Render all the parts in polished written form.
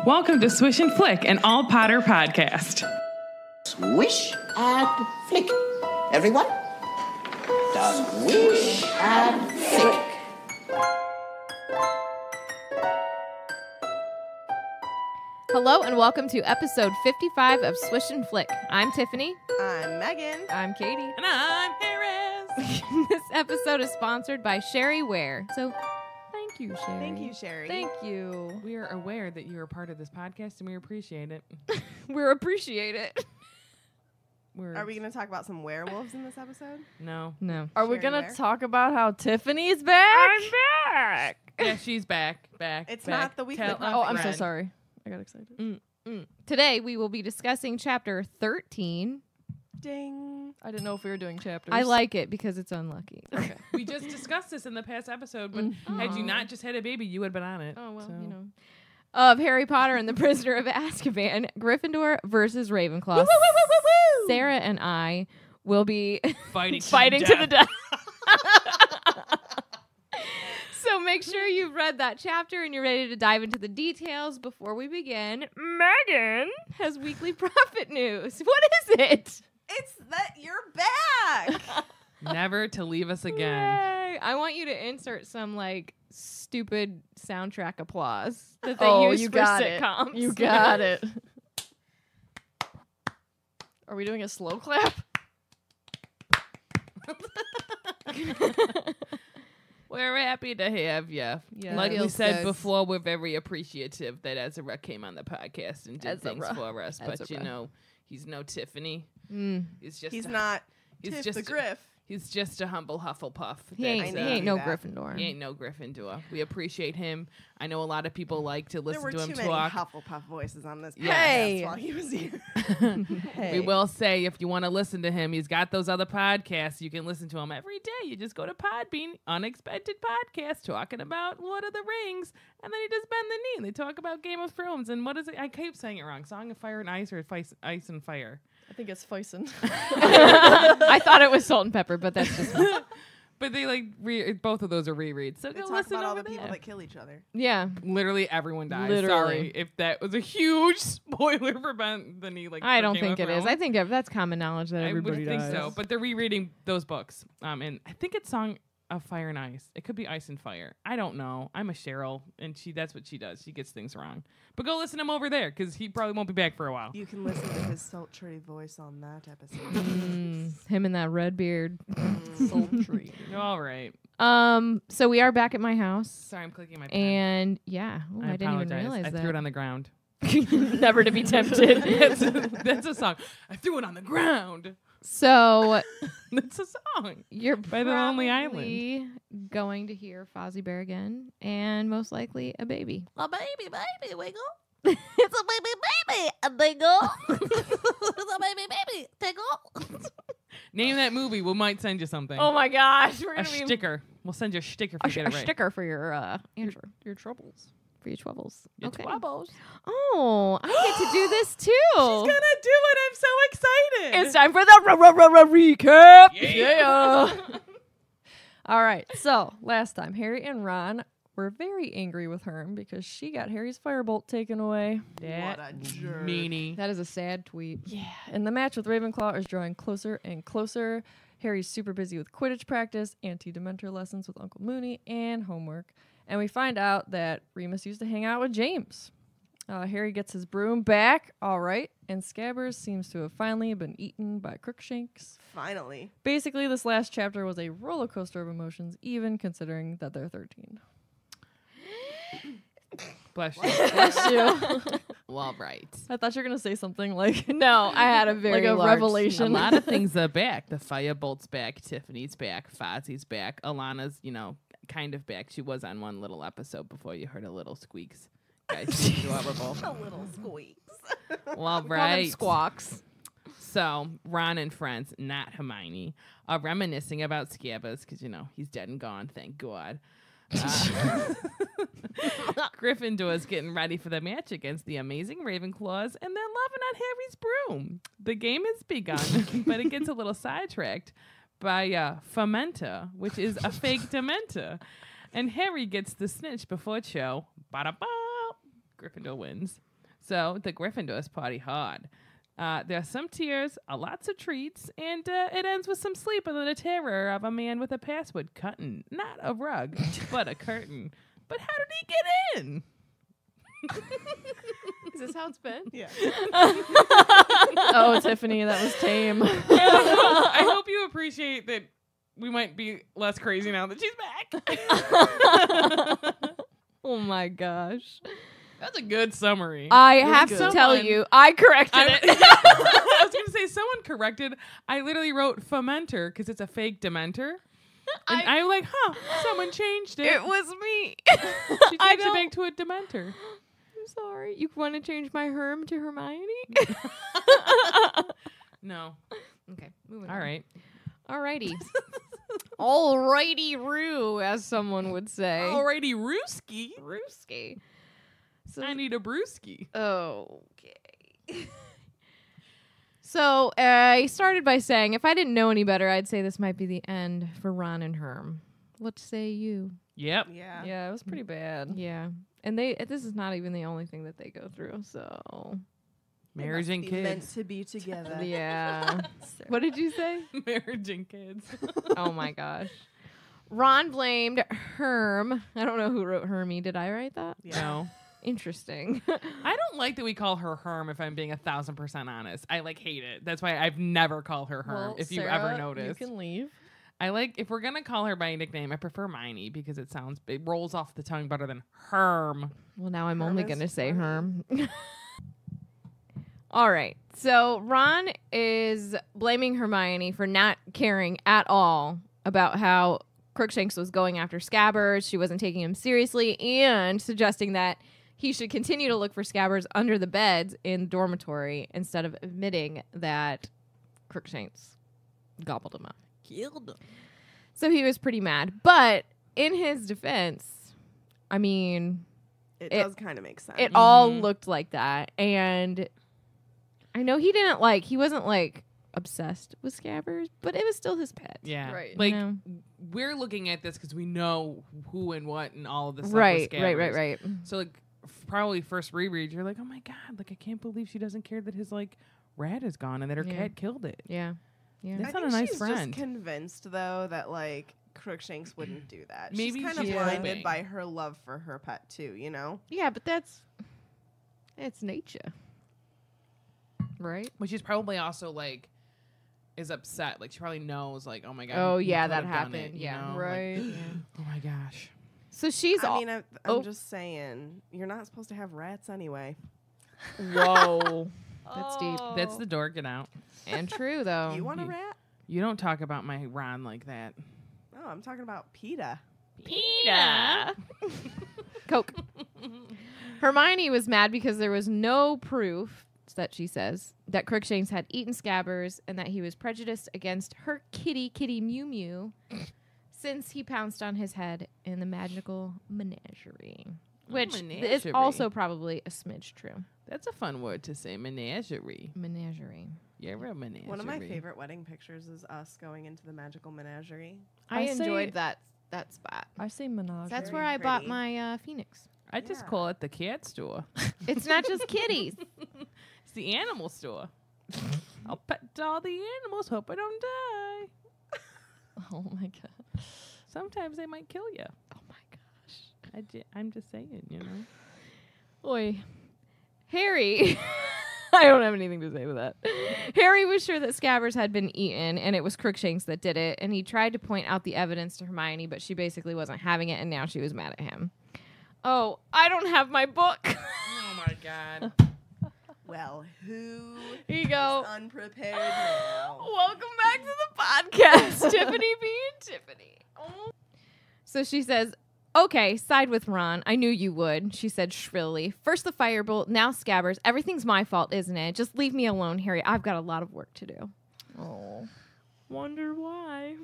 Welcome to Swish and Flick, an all Potter podcast. Swish and flick. Everyone? Swish and flick. Hello and welcome to episode 55 of Swish and Flick. I'm Tiffany. I'm Megan. I'm Katie. And I'm Harris. This episode is sponsored by Sherry Ware. So thank you, Sherry. Thank you, Sherry. Thank you. We are aware that you are part of this podcast and we appreciate it. We appreciate it. Are we going to talk about some werewolves in this episode? No. Are we Sherry going Ware? to talk about how Tiffany's back? I'm back. Yeah, she's back. It's back. not the week that Oh, I'm so Red. sorry. I got excited. Today we will be discussing chapter 13. Ding. I didn't know if we were doing chapters. I like it because it's unlucky. Okay. We just discussed this in the past episode, but had you not just had a baby, you would have been on it. Oh, well, so. you know. Of Harry Potter and the Prisoner of Azkaban, Gryffindor versus Ravenclaw. Sarah and I will be Fighting to the death. So make sure you've read that chapter and you're ready to dive into the details. Before we begin, Megan has weekly profit news. What is it? It's that you're back. Never to leave us again. Yay. I want you to insert some like stupid soundtrack applause that they Oh, use you for got sitcoms. it. You got it. Are we doing a slow clap? We're happy to have you. Yeah, Like we feels said good. before, we're very appreciative that Ezra came on the podcast and did things Ezra. for us. But, Ezra. you know, he's no Tiffany. Mm. He's just He's a, not he's Tiff just the Griff. He's just a humble Hufflepuff. He ain't, That's, he ain't no that. Gryffindor. He ain't no Gryffindor. We appreciate him. I know a lot of people like to There listen were to him too many talk. Hufflepuff voices on this podcast Hey. while he was here. We will say if you want to listen to him, he's got those other podcasts. You can listen to him every day. You just go to Podbean, Unexpected Podcast, talking about Lord of the Rings, and then he does Bend the Knee, and they talk about Game of Thrones. And what is it? I keep saying it wrong. Song of Fire and Ice or Ice and Fire? I think it's Feisen. I thought it was Salt and Pepper, but that's just But they like both of those are rereads. So They go talk listen about all over the people there. that kill each other. yeah. Literally everyone dies. Literally. Sorry if that was a huge spoiler for Bend the Knee. Like I for don't Game think of it is. Thrones. I think that's common knowledge that I everybody would think does. so, but they're rereading those books. And I think it's Song of Fire and Ice. It could be Ice and Fire. I don't know. I'm a Cheryl, and that's what she does. She gets things wrong. But go listen to him over there, because he probably won't be back for a while. You can listen to his sultry voice on that episode. Him and that red beard. Sultry. All right. So we are back at my house, Sorry, I'm clicking my pen. and yeah, Ooh, I didn't even apologize. realize I that. threw it on the ground. Never to be tempted. That's a song. I threw it on the ground. So That's a song. you're By the Lonely probably going to hear Fozzie Bear again, and most likely a baby. A baby, wiggle. It's a baby, a wiggle. It's a baby, tickle. Name that movie. We might send you something. Oh my gosh, we're a gonna be sticker. We'll send you a sticker if you get a it right. sticker for your answer, Your troubles. for your troubles. Your Okay. troubles. Oh, I get to do this too. She's gonna do it. I'm so excited. It's time for the recap. Yeah. All right. So last time, Harry and Ron were very angry with Herm because she got Harry's firebolt taken away. That What a jerk. meanie. That is a sad tweet. Yeah. And the match with Ravenclaw is drawing closer and closer. Harry's super busy with Quidditch practice, anti-Dementor lessons with Uncle Mooney, and homework. And we find out that Remus used to hang out with James. Harry gets his broom back, all right, and Scabbers seems to have finally been eaten by Crookshanks. Finally. Basically, this last chapter was a roller coaster of emotions, even considering that they're 13. Bless you. Bless you. Well, right. I thought you were going to say something like, No, I had a very like a large revelation. A lot of things are back. The Firebolt's back. Tiffany's back. Fozzie's back. Alana's, kind of back. She was on one little episode before you heard a little squeaks. Guys, she's adorable. A little squeaks. Well, Call them right. squawks. So, Ron and friends, not Hermione, are reminiscing about Scabbers because, he's dead and gone, thank God. Gryffindor's getting ready for the match against the amazing Ravenclaws, and they're loving on Harry's broom. The game has begun, but it gets a little sidetracked by Fermenter, which is a fake Dementor. And Harry gets the snitch before show. Ba-da-ba! Gryffindor wins. So the Gryffindors party hard. There are some tears, lots of treats, and it ends with some sleep under the terror of a man with a password cutting not a rug, but a curtain. But how did he get in? Is this how it's been? Yeah. Oh, Tiffany, that was tame. I hope you appreciate that we might be less crazy now that she's back. Oh my gosh. That's a good summary. I Really have good. to tell Someone- you, I corrected it. I was going to say, someone corrected. I literally wrote fermenter because it's a fake Dementor. And I'm like, someone changed it. It was me. She I changed it don't- back to a Dementor. I'm sorry. You want to change my Herm to Hermione? No. Okay, moving All on. right. Alrighty. Alrighty, Roo, as someone would say. Alrighty, Rooski. Rooski. So, I need a brewski. okay. So I started by saying, if I didn't know any better, I'd say this might be the end for Ron and Herm. What say you? Yep. Yeah. Yeah, it was pretty bad. Yeah. And this is not even the only thing that they go through, so Marriage and Meant kids. to be together. yeah. What did you say? Marriage and kids. Oh my gosh. Ron blamed Herm. I don't know who wrote Hermie. Did I write that? Yeah. No. Interesting. I don't like that we call her Herm, if I'm being 1,000% honest. I hate it. That's why I've never called her Herm, Well, if you've Sarah, ever noticed. You can leave. I like, if we're going to call her by a nickname, I prefer Miney because it rolls off the tongue better than Herm. Well, now I'm Herm only is going to say funny. Herm. All right. So Ron is blaming Hermione for not caring at all about how Crookshanks was going after Scabbers. She wasn't taking him seriously and suggesting that he should continue to look for Scabbers under the beds in the dormitory instead of admitting that Crookshanks gobbled him up. Killed him. So he was pretty mad. But in his defense, I mean, It It- does kind of make sense. it all looked like that. And I know he wasn't like obsessed with Scabbers, but it was still his pet. Yeah. Right. Like, You know? we're looking at this because we know who and what and all of this stuff. Right. Right. So, like, probably first reread, you're like, oh my God, like, I can't believe she doesn't care that his, like, rat is gone and that her Yeah. cat killed it. Yeah. Yeah. That's I not think a nice she's friend. just convinced, though, that, like, Crookshanks wouldn't do that. Maybe she's kind of she's blinded hoping. by her love for her pet, too, you know? Yeah, but it's nature. Right? But she's probably also, like, is upset. Like, she probably knows, like, oh my God. Oh, you yeah, could that have done happened. it, you Yeah. know? Like, Right. oh my gosh. So she's I all. mean, I'm Oh. just saying, you're not supposed to have rats anyway. Whoa. That's deep. That's the door. Get out. And true, though. you want a you- rat? You don't talk about my Ron like that. Oh, I'm talking about PETA. PETA. Coke. Hermione was mad because there was no proof, that she says, that Crookshanks had eaten Scabbers and that he was prejudiced against her kitty Mew Mew since he pounced on his head in the magical menagerie. Which is menagerie. also probably a smidge true. That's a fun word to say. Menagerie. Menagerie. You're a menagerie. One of my favorite wedding pictures is us going into the magical menagerie. I I say- enjoyed that spot. I say menage. That's very where I bought pretty. my Phoenix. I just Yeah. call it the cat store. It's not just kitties. It's the animal store. I'll pet all the animals. Hope I don't die. Oh my god. Sometimes they might kill you. Oh my gosh. I'm just saying, you know. Oi. Harry. I don't have anything to say with that. Harry was sure that Scabbers had been eaten and it was Crookshanks that did it. And he tried to point out the evidence to Hermione, but she basically wasn't having it. And now she was mad at him. Oh, I don't have my book. Oh my God. Well, who Here you go. is unprepared now? Welcome back to the podcast, Tiffany being Tiffany. Oh. So she says, okay, side with Ron. I knew you would, she said shrilly. First the firebolt, now Scabbers. Everything's my fault, isn't it? Just leave me alone, Harry. I've got a lot of work to do. Oh. Wonder why.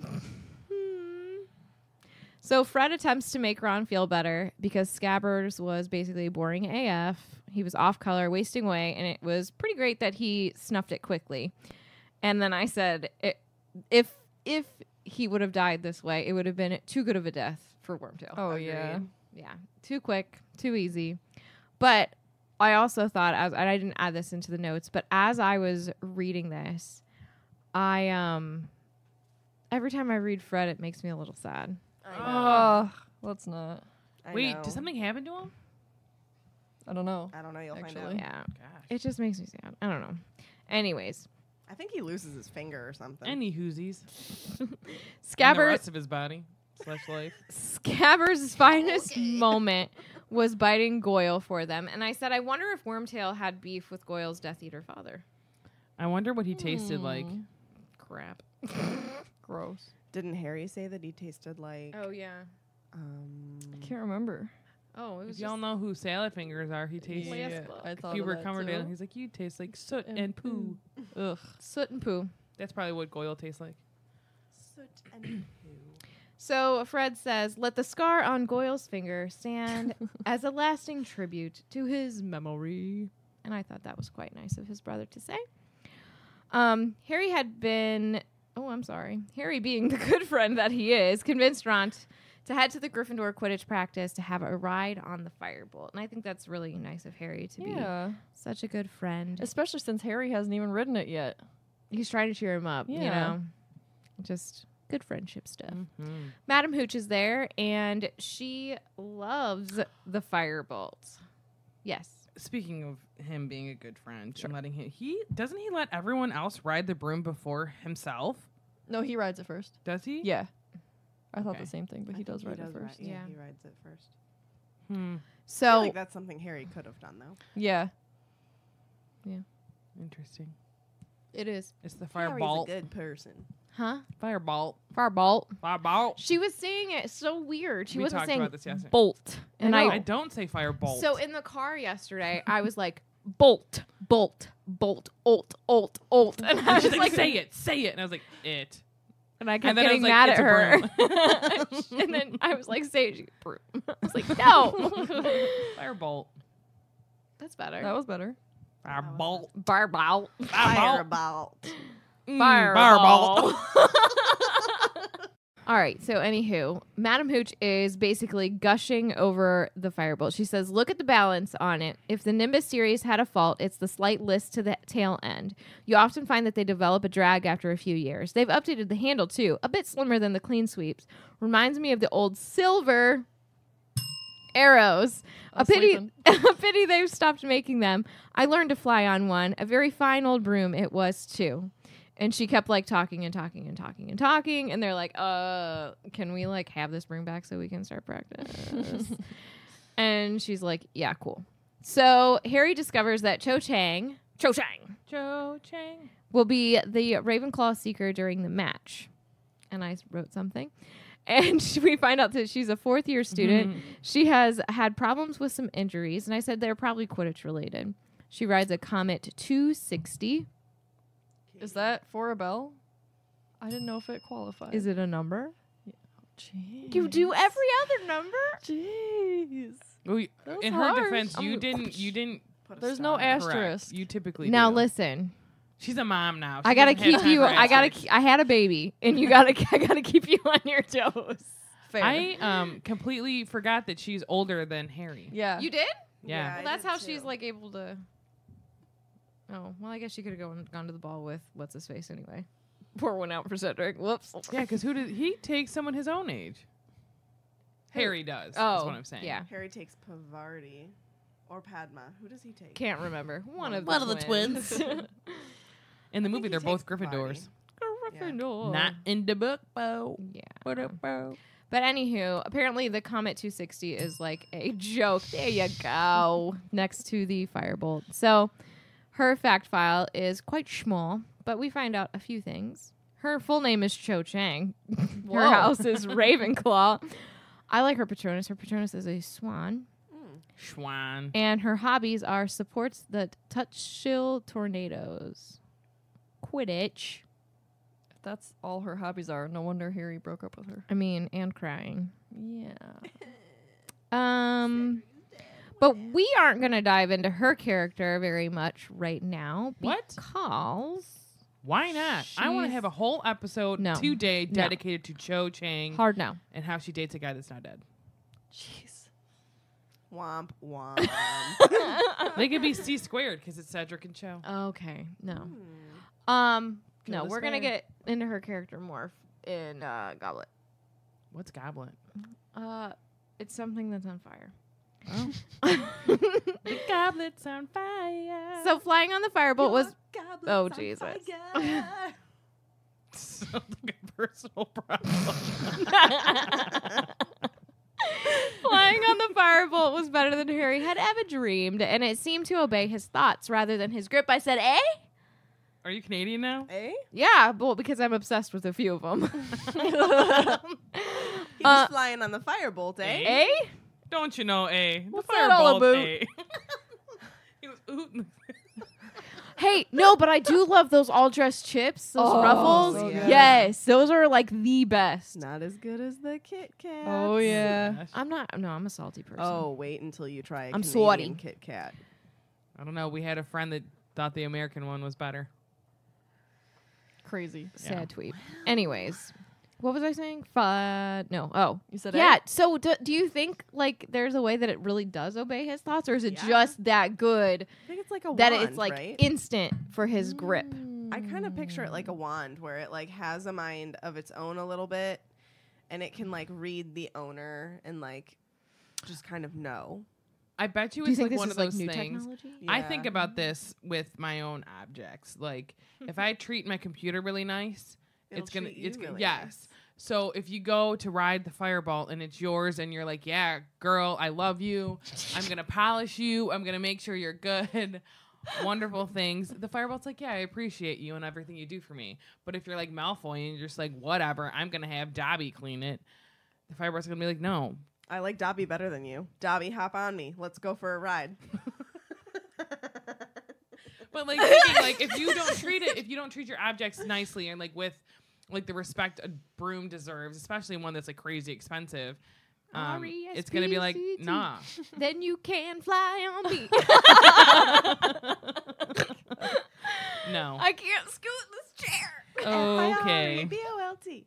So Fred attempts to make Ron feel better because Scabbers was basically boring AF. He was off color, wasting away, and it was pretty great that he snuffed it quickly. And then I said, if he would have died this way, it would have been too good of a death for Wormtail. Oh yeah. Yeah, too quick, too easy. But I also thought, and I didn't add this into the notes, but as I was reading this, I every time I read Fred, it makes me a little sad. Let's not. Wait, did something happen to him? I don't know. You'll Actually. find out. Yeah, Gosh. it just makes me sad. I don't know. Anyways, I think he loses his finger or something. Any whoosies. And the Scabbers. rest of his body / life. Scabbers' finest moment was biting Goyle for them, and I said, I wonder if Wormtail had beef with Goyle's Death Eater father. I wonder what he tasted like. Crap. Gross. Didn't Harry say that he tasted like? Oh yeah. I can't remember. Oh, it was If y'all know who salad fingers are, he tastes Yeah. I thought Hubert of that Cummerdale. too. He's like, you taste like soot and poo. Ugh. soot and poo. That's probably what Goyle tastes like. Soot and So Fred says, let the scar on Goyle's finger stand as a lasting tribute to his memory. And I thought that was quite nice of his brother to say. Harry had been, Harry being the good friend that he is, convinced Ron to head to the Gryffindor Quidditch practice to have a ride on the Firebolt. And I think that's really nice of Harry to be such a good friend. Especially since Harry hasn't even ridden it yet. He's trying to cheer him up, you Yeah. know. Just good friendship stuff. Madam Hooch is there, and she loves the Firebolt. Yes. Speaking of him being a good friend and letting him, doesn't he let everyone else ride the broom before himself? No, he rides it first. Does he? Yeah. I thought Okay. the same thing, but he does ride it first. Yeah. He rides it first. Hmm. I feel So like that's something Harry could have done though. Yeah. Interesting. it is. It's the Harry's firebolt. a good person. Huh? Firebolt. Firebolt. Firebolt. She was saying it so weird. She We wasn't talked saying about this yesterday. bolt. And I don't say firebolt. So in the car yesterday, I was like, bolt, bolt, bolt, olt, olt, olt. And I she's was like, like, say it. And I was like, it. and I kept And then I getting was like, mad at "It's a her. broom." And then I was like, say it. She, broom. I was like, no. Firebolt. That's better. That was better. Firebolt. Barball. Firebolt. Firebolt. All right. So, anywho, Madam Hooch is basically gushing over the Firebolt. She says, look at the balance on it. If the Nimbus series had a fault, it's the slight list to the tail end. You often find that they develop a drag after a few years. They've updated the handle, too. A bit slimmer than the clean sweeps. Reminds me of the old silver arrows. A pity they've stopped making them. I learned to fly on one. A very fine old broom it was, too. And she kept like talking and talking and talking and talking. And they're like, can we like have this broom back so we can start practice? And she's like, yeah, cool. So Harry discovers that Cho Chang will be the Ravenclaw Seeker during the match. And I wrote something. And we find out that she's a fourth-year student. She has had problems with some injuries. And I said they're probably Quidditch related. She rides a Comet 260. Is that for a bell? I didn't know if it qualified. Is it a number? Jeez. You do every other number? Jeez. Well, That was in her harsh. defense, you didn't. Put a There's star no on it. asterisk. Correct. You typically Now do. listen. She's a mom now. I She gotta doesn't have keep time you. for I gotta. asterisks. I had a baby, and I gotta keep you on your toes. Fair. I completely forgot that she's older than Harry. yeah. You did? Yeah. I Well, that's did how too. she's like able to. Oh well, I guess she could have gone to the ball with what's his face anyway. Pour one out for Cedric. Whoops. Yeah, because who did he take someone his own age? Harry does. Oh, That's what I'm saying. yeah. Harry takes Pavarti or Padma. Who does he take? Can't remember. One of One the of the twins. In the I movie, think they're he both takes Gryffindors. Gryffindor. Not in the book, Bo. Yeah. What up, Bo? But anywho, apparently the Comet 260 is like a joke. There you go. Next to the Firebolt. So her fact file is quite small, but we find out a few things. Her full name is Cho Chang. Her Whoa. house is Ravenclaw. I like her Patronus. Her Patronus is a swan. Schwan. And her hobbies are supports the Tutchill Tornadoes. Quidditch. If that's all her hobbies are, no wonder Harry broke up with her. I mean, and crying. Yeah. But we aren't going to dive into her character very much right now. What? Because Why not? I want to She's- have a whole episode No. today No. dedicated to Cho Chang hard no. and how she dates a guy that's not dead. Jeez. Womp womp. They could be C squared because it's Cedric and Cho. Okay, no. Hmm. No, the we're gonna spare. get into her character more in Goblet. What's Goblet? It's something that's on fire. Oh. The goblet's on fire. So flying on the firebolt was. Oh Jesus! Sounds like a personal problem. Flying on the firebolt was better than Harry had ever dreamed, and it seemed to obey his thoughts rather than his grip. I said, "Eh." Are you Canadian now? Eh? Yeah, well, because I'm obsessed with a few of them. He was flying on the firebolt, eh? Eh? Don't you know, What's the that all fireball, about? He was ooting. Hey, no, but I do love those all-dressed chips, those ruffles. so good. Yes, those are like the best. Not as good as the Kit Kat. Oh yeah. Gosh. I'm a salty person. Oh, wait until you try a I'm Canadian sweaty. Kit Kat. I don't know. We had a friend that thought the American one was better. Crazy. Sad Yeah. tweet. Anyways, what was I saying? No. Oh, You said yeah. A? So do you think like there's a way that it really does obey his thoughts, or is it Yeah. just that good I think it's like a that wand, it's like right? instant for his grip? I kind of picture it like a wand where it like has a mind of its own a little bit, and it can like read the owner and like just kind of know. I bet you Do you it's think like this one is of like those new things. technology? I think about this with my own objects. Like if I treat my computer really nice, It'll it's gonna treat you it's really yes. nice. So if you go to ride the firebolt and it's yours and you're like, yeah, girl, I love you. I'm gonna polish you. I'm gonna make sure you're good. Wonderful things. The firebolt's like, yeah, I appreciate you and everything you do for me. But if you're like Malfoy and you're just like, whatever, I'm gonna have Dobby clean it. The firebolt's gonna be like, no. I like Dobby better than you. Dobby, hop on me. Let's go for a ride. But like thinking, like if you don't treat your objects nicely and like with like the respect a broom deserves, especially one that's like crazy expensive, it's gonna be like, R-E-S-P-C-T. nah. Then you can fly on me. No. I can't scoot this chair. Okay. F-I-R-E-B-O-L-T.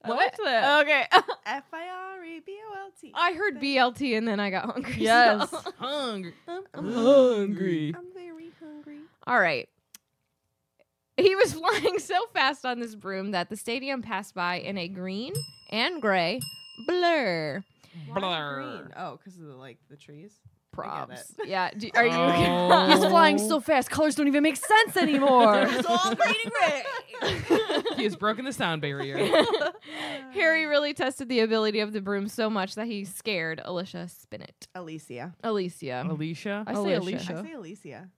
I liked that. Okay. F-I-R-E-B-O-L-T. I heard BLT and then I got hungry. Yes. so- Hungry. I'm hungry. I'm very hungry. All right. He was flying so fast on this broom that the stadium passed by in a green and gray blur. Why Blur. green? Oh, because of the trees. Props. it. Yeah. Are you? Oh. He's flying so fast, colors don't even make sense anymore. It's all green and gray. He has broken the sound barrier. Harry really tested the ability of the broom so much that he scared Alicia Spinnet. Alicia. Alicia. Alicia. I say Alicia. I Alicia. say Alicia.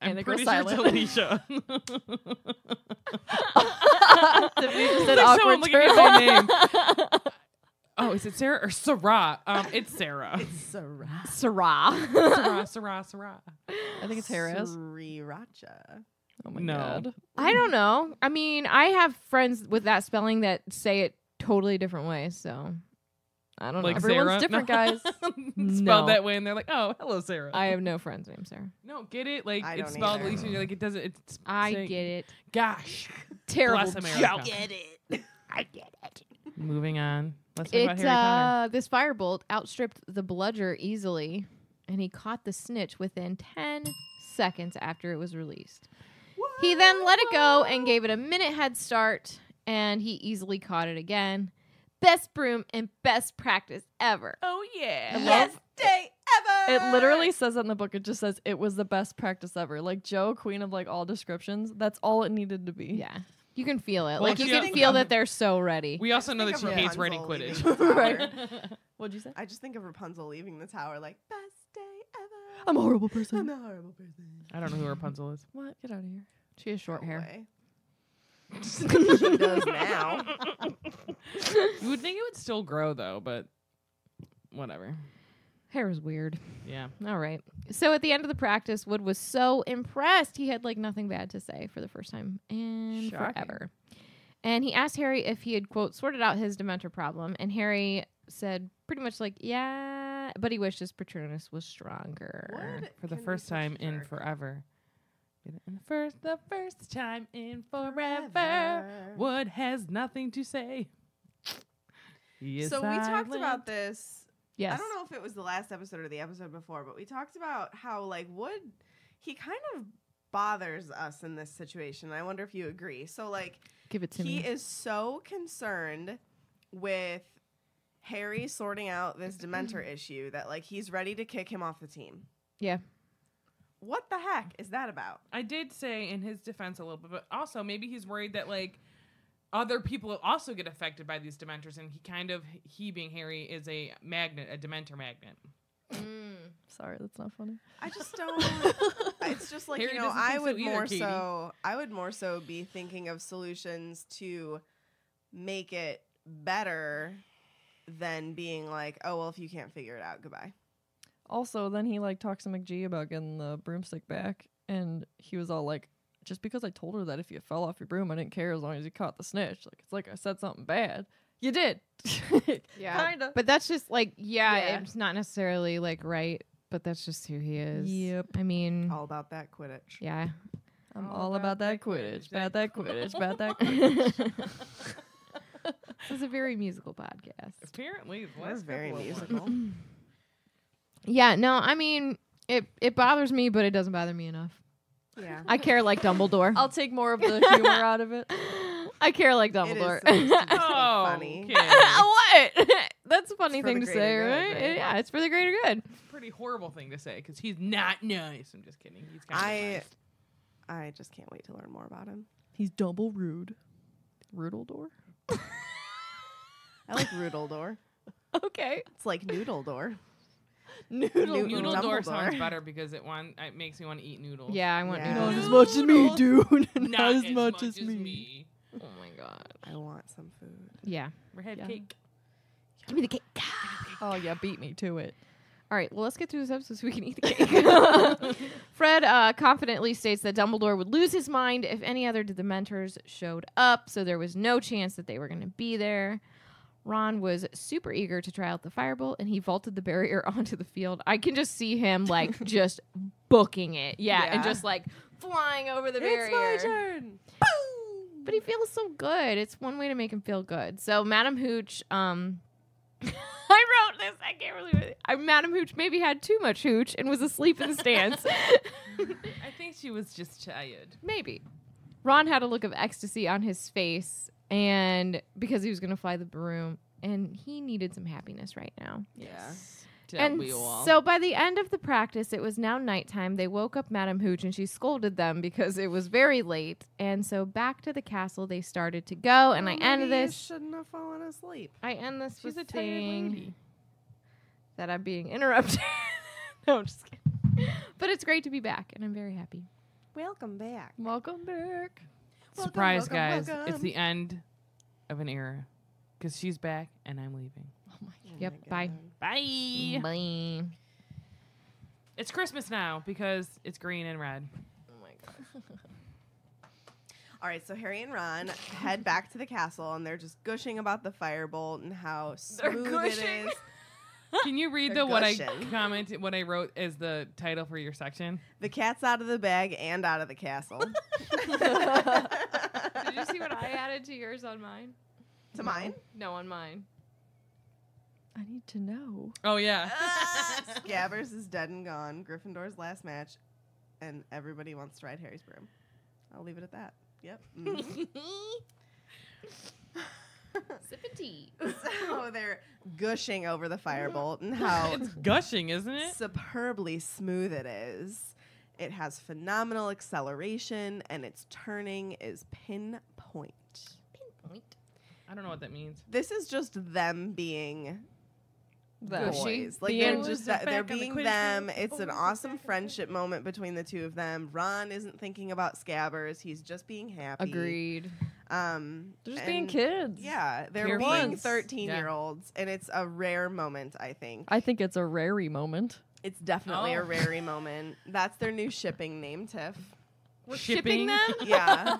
I'm And it goes pretty sure it's silent. Alicia. Tiffany just said It's like awkward someone looking at turtle. my name. Oh, is it Sarah or Sarah? It's Sarah. Sarah. Sarah. Sarah. I think it's Harris. Sriracha. Oh my No. god. I don't know. I mean, I have friends with that spelling that say it totally different ways, so I don't Like know. Everyone's Sarah? different, No. guys. Spelled No. that way, and they're like, "Oh, hello, Sarah." I have no friends named Sarah. no, get it? Like I it's don't spelled either. Alicia. You're like, it doesn't. It's I saying- get it. Gosh, Terrible Bless America. joke. it. I get it. moving on. Let's talk about It's Harry Potter. this firebolt outstripped the bludger easily, and he caught the snitch within 10 seconds after it was released. He then let it go and gave it a minute head start, and he easily caught it again. Best broom and best practice ever. Oh yeah. Best day ever. It literally says that in the book. It just says it was the best practice ever. Like Joe, queen of like all descriptions. That's all it needed to be. Yeah. You can feel it. Well, Like, you she- can feel that they're so ready. We also know that think she of hates writing Rapunzel Quidditch. leaving the tower. Right. What'd you say? I just think of Rapunzel leaving the tower like, best day ever. I'm a horrible I'm person. a horrible person. I don't know who Rapunzel is. What? Get out of here. She has short No hair. way. She does now. You would think it would still grow though, but whatever. Hair is weird. Yeah. All right. So at the end of the practice, Wood was so impressed. He had like nothing bad to say for the first time in Shocking. forever. And he asked Harry if he had, quote, sorted out his Dementor problem. And Harry said pretty much like, yeah, but he wished his Patronus was stronger. What? For the Can be first such a time in jerk. forever. And the first time in forever. Forever. Wood has nothing to say. He is So we talked silent. about this Yes. I don't know if it was the last episode or the episode before, but we talked about how like Wood, he kind of bothers us in this situation. I wonder if you agree. So like, Give it to he me. is so concerned with Harry sorting out this Dementor issue that like he's ready to kick him off the team. Yeah. What the heck is that about? I did say in his defense a little bit, but also maybe he's worried that like other people will also get affected by these Dementors, and he being Harry is a magnet, a Dementor magnet. Sorry, that's not funny. I just don't. It's just like, Harry you know, doesn't think I so would either, more Katie. so. I would more so be thinking of solutions to make it better than being like, oh well, if you can't figure it out, goodbye. Also, then he like talks to McGee about getting the broomstick back, and he was all like, "Just because I told her that if you fell off your broom, I didn't care as long as you caught the snitch. Like it's like I said something bad. You did, Yeah. kinda. But that's just like, Yeah. it's not necessarily like right, but that's just who he is. Yep. I mean, All about that Quidditch. yeah. I'm All all about about that that Quidditch, Quidditch, about that Quidditch, about that This Quidditch." is a very musical podcast. Apparently, the We're last very couple of musical. ones. Yeah, no, I mean, it bothers me, but it doesn't bother me enough. Yeah. I care like Dumbledore. I'll take more of the humor out of it. I care like It is Dumbledore. supposed to be Oh, funny. okay. What? That's a funny It's for thing the to greater say, good, right? right? Yeah, it's for the greater good. Pretty horrible thing to say because he's not nice. I'm just kidding. He's kind of nice. I just can't wait to learn more about him. He's double rude. Roodledore? I like Roodledore. Okay. It's like Noodledore. Noodle. Noodle Dumbledore. door sounds better because it makes me want to eat noodles. Yeah, I want Yeah. noodles. Not as much as me, dude. Not as much as me. Oh my god. I want some food. Yeah. Redhead Yeah. cake. Give me the cake. Oh yeah, beat me to it. All right, well, let's get through this episode so we can eat the cake. Fred confidently states that Dumbledore would lose his mind if any other Dementors showed up, so there was no chance that they were going to be there. Ron was super eager to try out the firebolt, and he vaulted the barrier onto the field. I can just see him, like, just booking it. Yeah, and Yeah. just, like, flying over the barrier. It's my turn. But he feels so good. It's one way to make him feel good. So Madam Hooch, I wrote this. I can't believe it. Madam Hooch maybe had too much hooch and was asleep in the stands. I think she was just tired. Maybe. Ron had a look of ecstasy on his face, and because he was going to fly the broom, and he needed some happiness right now. Yeah. And so by the end of the practice, it was now nighttime. They woke up Madam Hooch and she scolded them because it was very late. And so back to the castle they started to go. And I end Maybe you this. shouldn't have fallen asleep. I end this She's with a tired saying lady. that I'm being interrupted. No, I'm just kidding. But it's great to be back, and I'm very happy. Welcome back. Welcome back. Surprise, welcome, guys. welcome. It's the end of an era because she's back and I'm leaving. Yep. Oh my Bye. God. Bye. Bye. It's Christmas now because it's green and red. All right, so Harry and Ron head back to the castle, and they're just gushing about the firebolt and how smooth it gushing. is. Can you read They're what gushing. what I wrote as the title for your section? The cat's out of the bag and out of the castle. Did you see what I added to yours on mine? To mine? No, on mine. I need to know. Oh yeah. Scabbers is dead and gone. Gryffindor's last match, and everybody wants to ride Harry's broom. I'll leave it at that. Yep. Mhm. Sipping tea. So they're gushing over the firebolt and how It's gushing, isn't it? superbly smooth it is. It has phenomenal acceleration, and its turning is pinpoint. Pinpoint. I don't know what that means. This is just them being That. boys. Like The they're end. just Back they're on the being quiz them. field. It's an awesome friendship moment between the two of them. Ron isn't thinking about Scabbers. He's just being happy. Agreed. They're just being and kids. Yeah, they're Pure being fun. 13-year-olds, and it's a rare moment, I think. I think it's a Rarry moment. It's definitely a Oh. Rarry moment. That's their new shipping name, Tiff. We're Shipping? shipping them? Yeah.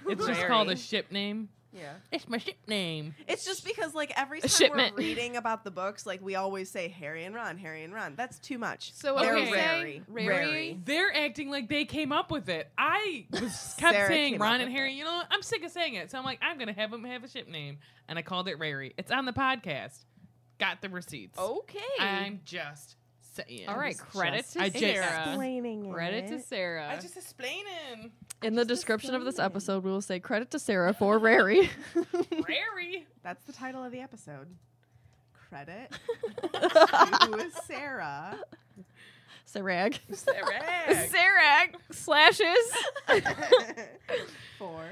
It's just called a ship name. Yeah. It's my ship name. It's just because, like, every time shipment. we're reading about the books, like, we always say Harry and Ron, Harry and Ron. That's too much. So what they're we say? Rarry. Rarry? They're acting like they came up with it. I kept Sarah saying came Ron up and with Harry. You know what? I'm sick of saying it. So I'm like, I'm gonna have them have a ship name, and I called it Rarry. It's on the podcast. got the receipts. Okay. I'm just saying. All right. Credit to I just Sarah. Explaining Credit to it. Sarah. I just explaining. In the description of this episode, we will say credit to Sarah for Rarry. Rarry. That's the title of the episode. Credit to Sarah. Sarag. Sarah. Sarah slashes For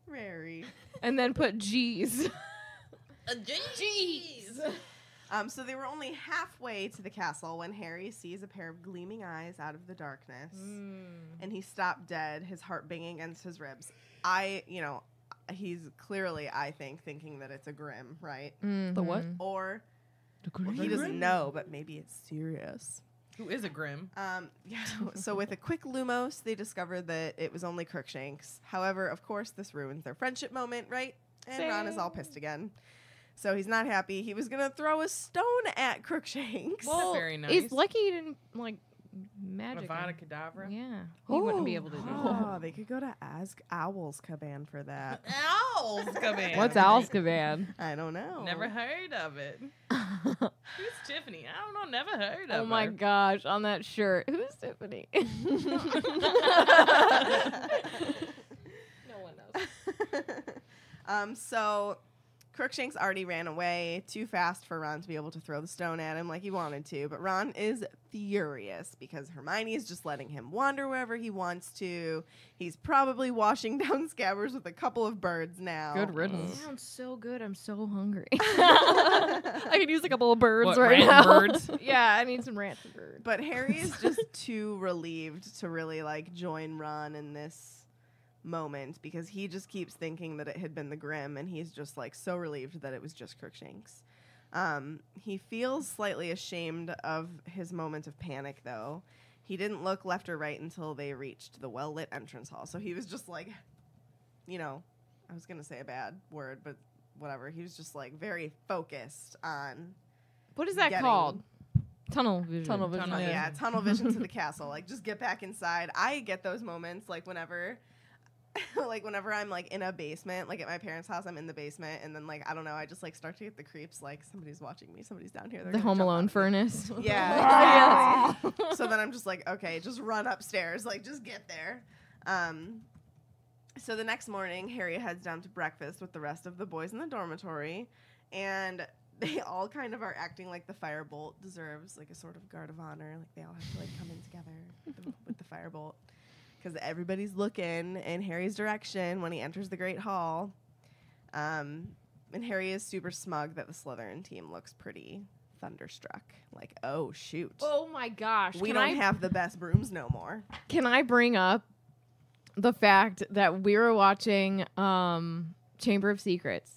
Rarry. and then put G's. Jeez. So they were only halfway to the castle when Harry sees a pair of gleaming eyes out of the darkness. And he stopped dead, his heart banging against his ribs. He's clearly, I think, thinking that it's a Grim, right? The what? Or well, he doesn't know, but maybe it's serious. Who is a Grim? So with a quick Lumos, they discovered that it was only Crookshanks. However, of course, this ruins their friendship moment, right? And Ron is all pissed again. So he's not happy. He was going to throw a stone at Crookshanks. Well, very nice. He's lucky he didn't magic. Avada him. Kedavra. Yeah, he wouldn't be able to do that. Oh, they could go to Azkaban for that. Azkaban. What's Azkaban? I don't know. Never heard of it. Who's Tiffany? I don't know. Never heard of Oh my her. gosh, on that shirt. Who's Tiffany? No one knows. So Crookshanks already ran away too fast for Ron to be able to throw the stone at him like he wanted to. But Ron is furious because Hermione is just letting him wander wherever he wants to. He's probably washing down Scabbers with a couple of birds now. Good riddance. Sounds so good. I'm so hungry. I could use a couple of birds What, right random now. birds? Yeah, I need some ranch birds. But Harry is just too relieved to really join Ron in this moment because he just keeps thinking that it had been the Grim, and he's just so relieved that it was just Crookshanks. He feels slightly ashamed of his moment of panic, though. He didn't look left or right until they reached the well-lit entrance hall. So he was just I was going to say a bad word, but whatever. He was just very focused on What is that getting- called? Tunnel vision. Tunnel vision. tunnel vision to the castle. Just get back inside. I get those moments whenever whenever I'm in a basement, at my parents' house, I'm in the basement, and then I don't know, I just start to get the creeps. Somebody's watching me, somebody's down here. They're The gonna Home jump Alone out of me. furnace. Yeah. So then I'm just okay, just run upstairs, just get there. So the next morning, Harry heads down to breakfast with the rest of the boys in the dormitory, and they all kind of are acting like the firebolt deserves a sort of guard of honor. They all have to come in together with the firebolt. Because everybody's looking in Harry's direction when he enters the Great Hall. And Harry is super smug that the Slytherin team looks pretty thunderstruck. Oh, shoot. Oh my gosh. We don't have the best brooms no more. Can I bring up the fact that we were watching Chamber of Secrets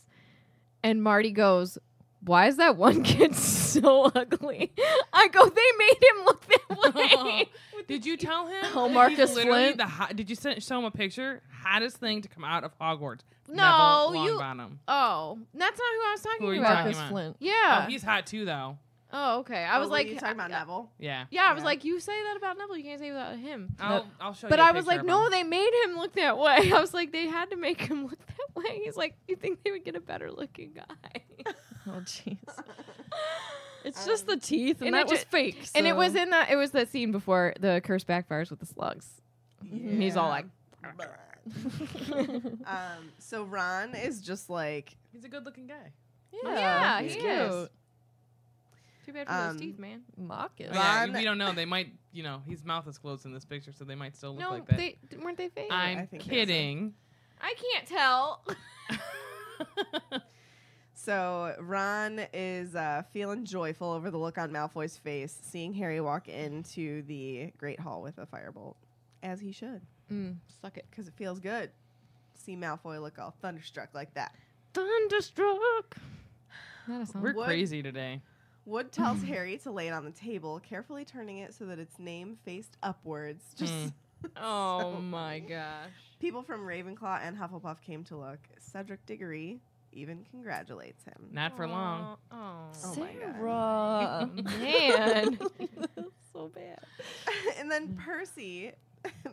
and Marty goes, "Why is that one kid so ugly?" I go, "They made him look that way." Did you tell him? Oh, that Marcus he's literally Flint? Did you show him a picture? Hottest thing to come out of Hogwarts. No, Neville you- Longbottom. Oh, that's not who I was Who are talking you about. talking Marcus about? Flint. Yeah. Oh, he's hot too, though. Oh, okay. I was were like, you talking about Neville? Yeah. Yeah, I was Yeah. like, you say that about Neville, you can't say that about him. I'll show But you. A I was picture like, of no, him. they made him look that way. I was like, they had to make him look that way. He's like, you think they would get a better looking guy? Oh, jeez. It's just the teeth, and and that it was ju- fake. And it was so- in that. It was that scene before the curse backfires with the slugs. And he's all like, So Ron is just He's a good-looking guy. yeah, he's he cute. is. Too bad for those Um, teeth, man. Marcus. Oh, yeah, Ron- we don't know. They might, his mouth is closed in this picture, so they might still look No, like that. they weren't they fake. I'm think they kidding. I can't tell. So Ron is feeling joyful over the look on Malfoy's face, seeing Harry walk into the Great Hall with a firebolt, as he should, Suck it. because it feels good to see Malfoy look all thunderstruck like that. Thunderstruck. Not a song. We're Wood- crazy today. Wood tells Harry to lay it on the table, carefully turning it so that its name faced upwards. Just Oh so my gosh. people from Ravenclaw and Hufflepuff came to look. Cedric Diggory even congratulates him. Not for long. Oh, Oh my God. Sarah. man. So bad. And then Percy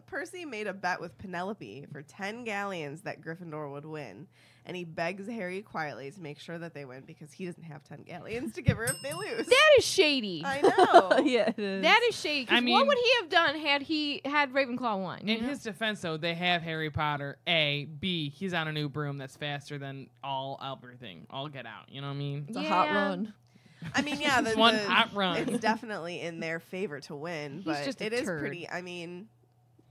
Percy made a bet with Penelope for 10 galleons that Gryffindor would win. And he begs Harry quietly to make sure that they win because he doesn't have 10 galleons to give her if they lose. That is shady. I know. Yeah, it is. That is shady. 'Cause I mean- what would he have done had he had Ravenclaw won? In his defense, though, they have Harry Potter. A, B, he's on a new broom that's faster than everything. All get out. You know what I mean? It's a hot Yeah. run. I mean, yeah, One hot run. It's definitely in their favor to win, He's but just a it is turd. pretty. I mean,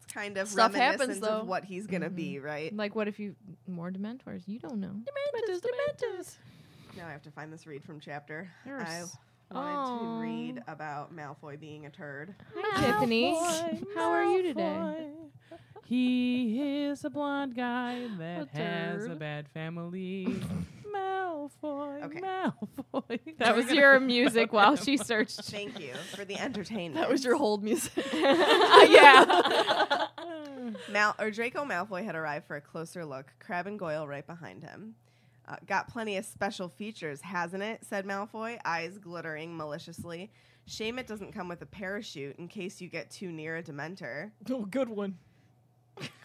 it's kind of Stuff happens, reminiscent though. of what he's gonna be, right? Like, what if you more Dementors? You don't know. Dementors. Now I have to find this read from chapter. There's- I wanted to Aw. read about Malfoy being a turd. Hi, Tiffany. How are you today? He is a blonde guy that A has a turd. bad family. Malfoy, Okay. Malfoy. That was your music while she searched. Thank you for the entertainment. That was your hold music. Yeah. Draco Malfoy had arrived for a closer look. Crabbe and Goyle right behind him. Got plenty of special features, hasn't it? Said Malfoy, eyes glittering maliciously. Shame it doesn't come with a parachute in case you get too near a Dementor. Oh, good one.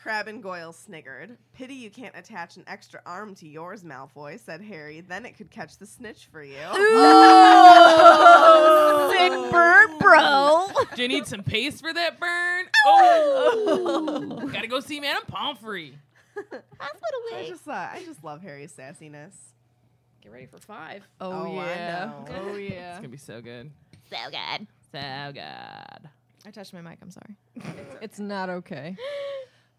Crabbe and Goyle sniggered. Pity you can't attach an extra arm to yours, Malfoy, said Harry. Then it could catch the snitch for you. Oh, sick burn, bro. Do you need some paste for that burn? Oh, gotta go see Madame Pomfrey. I just love Harry's sassiness. Get ready for 5. Oh, I know. Oh It's yeah. gonna be so good. So good. So good. I touched my mic. I'm sorry. It's not okay.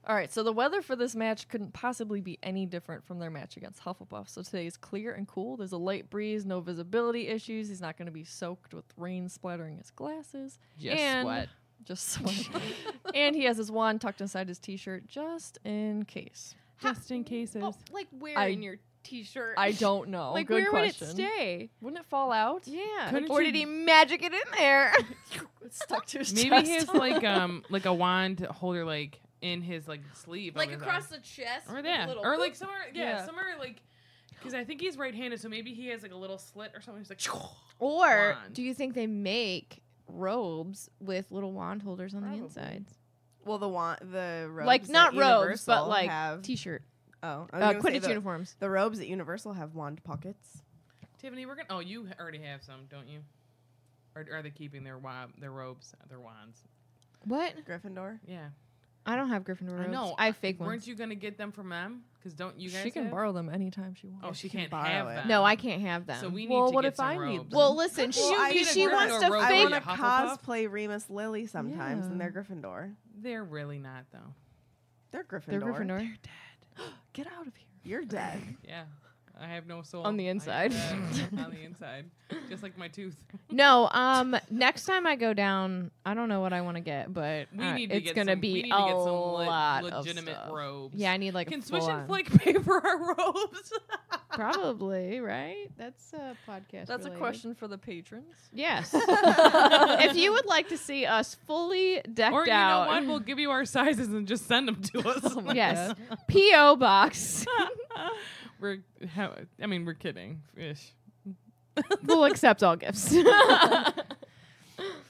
All right, so the weather for this match couldn't possibly be any different from their match against Hufflepuff. So today is clear and cool. There's a light breeze, no visibility issues. He's not going to be soaked with rain splattering his glasses. Just And- sweat. Just sweat. And he has his wand tucked inside his t-shirt just in case. Just in cases. Oh, like where I- in your t-shirt? I don't know. Like Good where question. would it stay? Wouldn't it fall out? Yeah. Couldn't Or you- did he magic it in there? It's stuck to his Maybe chest. he has like a wand holder like in his like sleeve, like over his across arm. the chest? or with yeah, a little or like somewhere, Yeah. somewhere like because I think he's right-handed, so maybe he has like a little slit or something. He's like, Or wand. do you think they make robes with little wand holders on the insides? Well, the robes Like at not robes, Universal but like have, t-shirt. oh, I was gonna say Quidditch the, uniforms. The robes at Universal have wand pockets. Tiffany, we're gonna. Oh, you already have some, don't you? Or are they keeping their robes, their wands? What? Gryffindor. Yeah, I don't have Gryffindor robes. I know. I have fake Weren't ones. you gonna get them from them? Because don't you guys? She can have? borrow them anytime she wants. Oh, she She can can't borrow have it. them. No, I can't have them. So we need Well, to what get if some I need robes. them? well, listen, Well, I need she a wants Gryffindor to robe. I fake. want to Hufflepuff? cosplay Remus Lily sometimes, Yeah. and they're Gryffindor. They're really not though. They're Gryffindor. They're Gryffindor. Get out of here. You're dead. Yeah, I have no soul On the I am inside. dead on the inside, just like my tooth. No, next time I go down, I don't know what I want to get, but We need to it's get gonna some, be we need a to get some lot legitimate of stuff. robes. Yeah, I need like Can a Swish full and on. Flick pay for our robes? Probably, right? That's a podcast. That's a related. question for the patrons. Yes. If you would like to see us fully decked Or you know out, what? We'll give you our sizes and just send them to us. Oh my yes, God. PO box. we're kidding. Ish. We'll accept all gifts.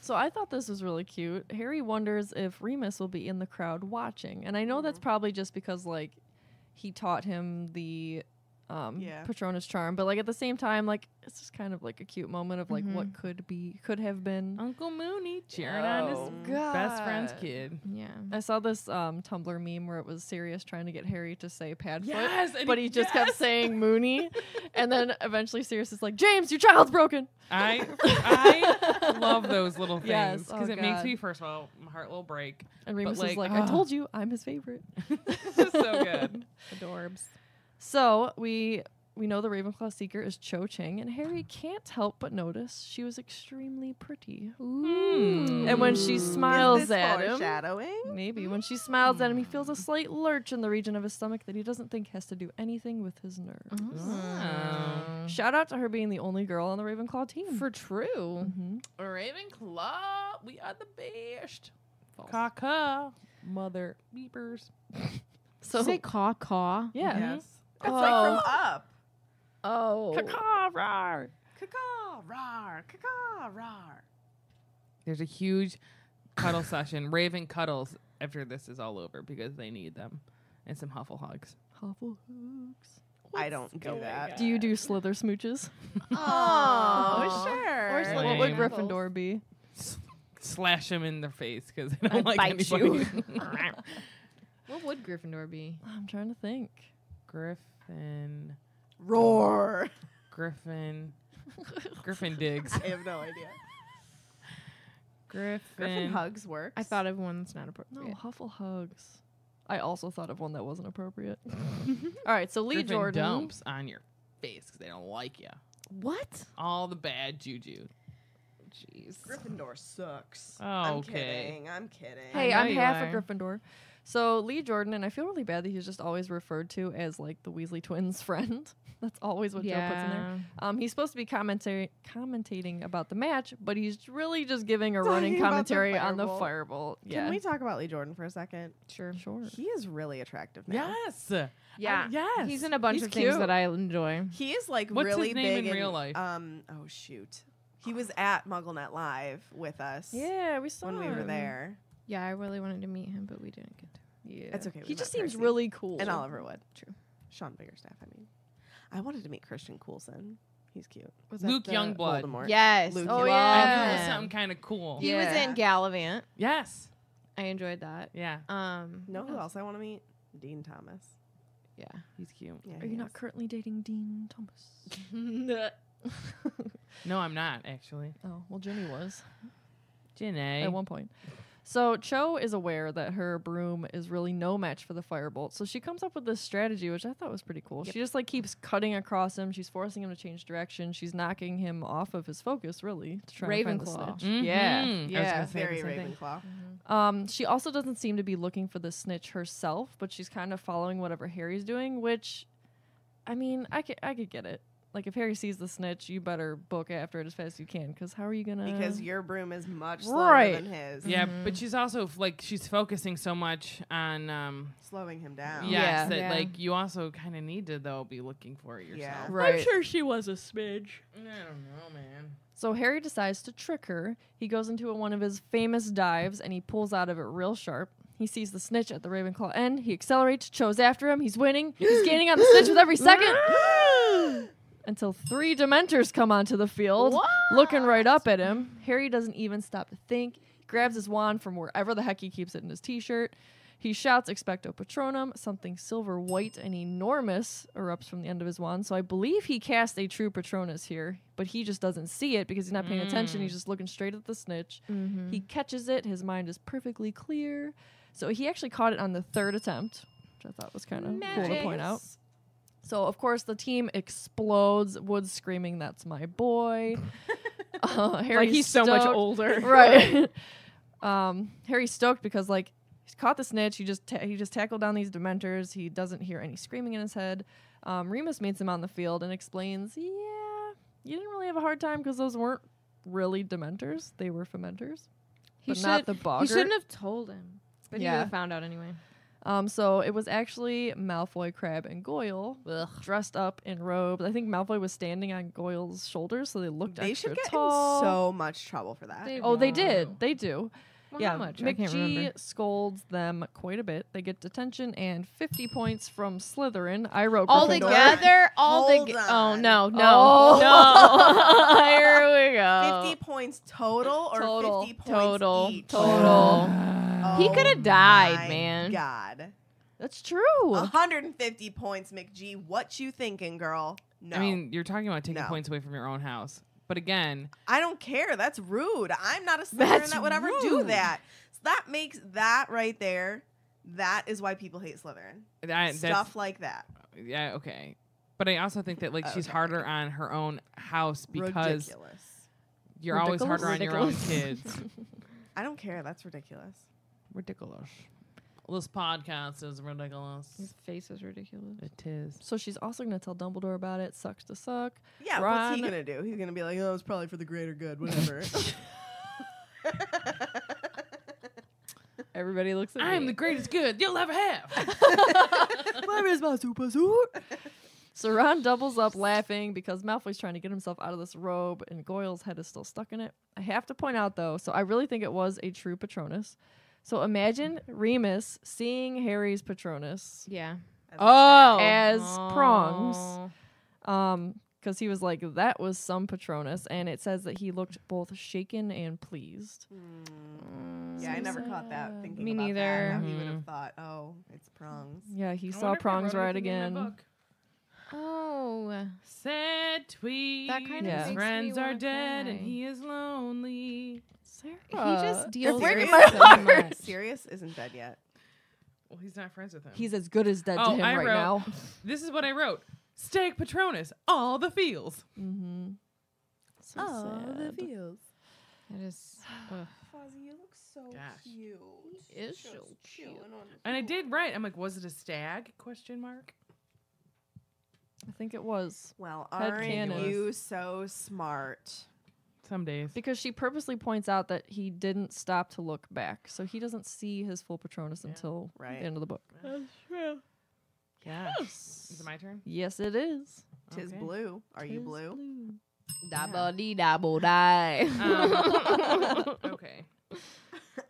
So I thought this was really cute. Harry wonders if Remus will be in the crowd watching. And I know that's probably just because, like, he taught him the Yeah. Patronus charm. But, like, at the same time, like, it's just kind of, like, a cute moment of, like, what could have been. Uncle Mooney cheering on his Oh, best friend's God. kid. Yeah. I saw this Tumblr meme where it was Sirius trying to get Harry to say Padfoot, Yes, and but he just kept yes! saying Mooney. And then eventually Sirius is like, James, your child's broken. I love those little things Yes, because oh it makes God. me, first of all, my heart will break. And Remus like, is like, I ugh. told you, I'm his favorite. So good. Adorbs. So we know the Ravenclaw seeker is Cho Chang, and Harry can't help but notice she was extremely pretty. And when she smiles Is this at him, foreshadowing? maybe when she smiles at him, he feels a slight lurch in the region of his stomach that he doesn't think has to do anything with his nerves. Oh. Shout out to her being the only girl on the Ravenclaw team. For true. Ravenclaw, we are the best. Caca, mother beepers. So Say caw caw. yeah. Yes. That's like from Up. Oh. Caca, rar. Caw, rar, caw, rar. There's a huge cuddle session. Raven cuddles after this is all over because they need them and some Huffle hugs. Huffle hugs. I don't do that. Do you do slither smooches? Oh, sure. Or Lame. what would Gryffindor be? Slash them in their face because they don't I'd like bite anybody. What would Gryffindor be? I'm trying to think. Griffin. Roar. Griffin digs. I have no idea. Griffin Griffin. hugs works. I thought of one that's not No, appropriate. Huffle hugs. I also thought of one that wasn't appropriate. All right, so Lee Griffin Jordan. dumps on your face because they don't like you. What? All the bad juju. Jeez. Gryffindor sucks. Oh, I'm okay. kidding. I'm kidding. Hey, I know I'm you half are. a Gryffindor. So Lee Jordan, and I feel really bad that he's just always referred to as like the Weasley twins' friend. That's always what Joe puts in there. He's supposed to be commentating about the match, but he's really just giving a running Talking about the commentary on the Firebolt. Firebolt. Can we talk about Lee Jordan for a second? Sure. Sure. He is really attractive now. Yes. Yeah. Yes. He's in a bunch He's of things cute. that I enjoy. He is like What's his really name big in real life? Oh shoot. He was at MuggleNet Live with us. Yeah, we saw When we were him. there. Yeah, I really wanted to meet him, but we didn't get to. Yeah, That's okay, we He met just seems Percy. really cool. And Oliver Wood. True. Sean Biggerstaff, I mean. I wanted to meet Christian Coulson. He's cute. Was Luke the Youngblood. Voldemort? Yes. Luke Oh Youngblood. I yeah. feel something kind of cool. He was Yeah. in Gallivant. Yes. I enjoyed that. Yeah. Know who else I want to meet? Dean Thomas. Yeah. He's cute. Yeah, Are he you not is. currently dating Dean Thomas? No, I'm not actually. Oh, well, Ginny was Janae. at one point. So Cho is aware that her broom is really no match for the Firebolt. So she comes up with this strategy, which I thought was pretty cool. Yep. She just like keeps cutting across him. She's forcing him to change direction. She's knocking him off of his focus, really, to try and find the Ravenclaw. snitch. Mhm. Yeah, I was yeah. gonna say the Very same thing. Ravenclaw. She also doesn't seem to be looking for the snitch herself, but she's kind of following whatever Harry's doing, which, I mean, I could get it. Like, if Harry sees the snitch, you better book after it as fast as you can, because how are you going to... Because your broom is much slower Right. than his. Yeah, but she's also she's focusing so much on Slowing him down. yes, Yeah. that Yeah. like you also kind of need to though be looking for it yourself. Yeah. Right. sure she was a smidge. I don't know, man. So Harry decides to trick her. He goes into one of his famous dives, and he pulls out of it real sharp. He sees the snitch at the Ravenclaw end. He accelerates, Cho's after him. He's winning. He's gaining on the snitch with every second. Until 3 Dementors come onto the field, looking right up at him. Harry doesn't even stop to think. He grabs his wand from wherever the heck he keeps it in his t-shirt. He shouts Expecto Patronum. Something silver, white, and enormous erupts from the end of his wand. So I believe he cast a true Patronus here, but he just doesn't see it because he's not paying attention. He's just looking straight at the snitch. He catches it. His mind is perfectly clear. So he actually caught it on the 3rd attempt, which I thought was kind of cool to point out. So, of course, the team explodes. Wood's screaming, "That's my boy." Harry's Like he's so much stoked. older. Right. Harry's stoked because, like, he's caught the snitch. He just tackled down these Dementors. He doesn't hear any screaming in his head. Remus meets him on the field and explains, "Yeah, you didn't really have a hard time because those weren't really Dementors. They were Fomenters, but not the He Boggart." shouldn't have told him. But he would Yeah. have found out anyway. So it was actually Malfoy, Crabbe, and Goyle dressed up in robes. I think Malfoy was standing on Goyle's shoulders, so they looked They extra should get tall. in so much trouble for that. Oh, they did. They do. Well, yeah, how much? I can't McGee remember. scolds them quite a bit. They get detention and 50 points from Slytherin. I wrote All Gryffindor. together? Hold Oh, on. no. Oh. Here we go. 50 points total or Total. 50 points Total. each? Total. He Oh coulda died, my man. God. That's true. 150 points, McGee. What you thinking, girl? No. I mean, you're talking about taking No. points away from your own house. But again, I don't care. That's rude. I'm not a Slytherin That's that would ever do rude. that. So that makes that right there. That is why people hate Slytherin. Stuff like that. yeah, okay. But I also think that like she's Okay. harder on her own house because Ridiculous. you're always Ridiculous? harder on your own Ridiculous. kids. I don't care. That's ridiculous. Ridiculous. This podcast is ridiculous. His face is ridiculous. It is. So she's also going to tell Dumbledore about it. Sucks to suck. Yeah, Ron- what's he gonna do? He's gonna be like, "Oh, it's probably for the greater good, whatever." Everybody looks at I am me. the greatest good you'll ever have. Where is my super suit? So Ron doubles up laughing because Malfoy's trying to get himself out of this robe and Goyle's head is still stuck in it. I have to point out though, so I really think it was a true Patronus. So imagine Remus seeing Harry's Patronus Yeah. as prongs. Because he was like, that was some Patronus, and it says that he looked both shaken and pleased. Yeah, I never caught that. Thinking Me about neither. That, how he would have thought, oh, it's prongs. Yeah, he I saw wonder if I prongs wrote right anything in my again. book. Oh. Sad tweet. That kind of His makes friends me are wanna dead and cry. he is lonely. He just deals Sirius, with so much. Sirius isn't dead yet. Well, he's not friends with him. He's as good as dead to Oh, him I right wrote- now. This is what I wrote. Stag Patronus, all the feels. Mm-hmm. So sad. feels. That is. Ugh. Fozzie, you look so Gosh. cute. He is Just so cute. chilling on the And I floor. did write. I'm like, was it a stag? Question mark. I think it was. Well, Head aren't canon. you so smart? Some days. Because she purposely points out that he didn't stop to look back. So he doesn't see his full Patronus until Right. the end of the book. Yeah. Is it my turn? Yes, it is. Tis Okay. blue. Are you blue? Dabble dee dabble die. Okay.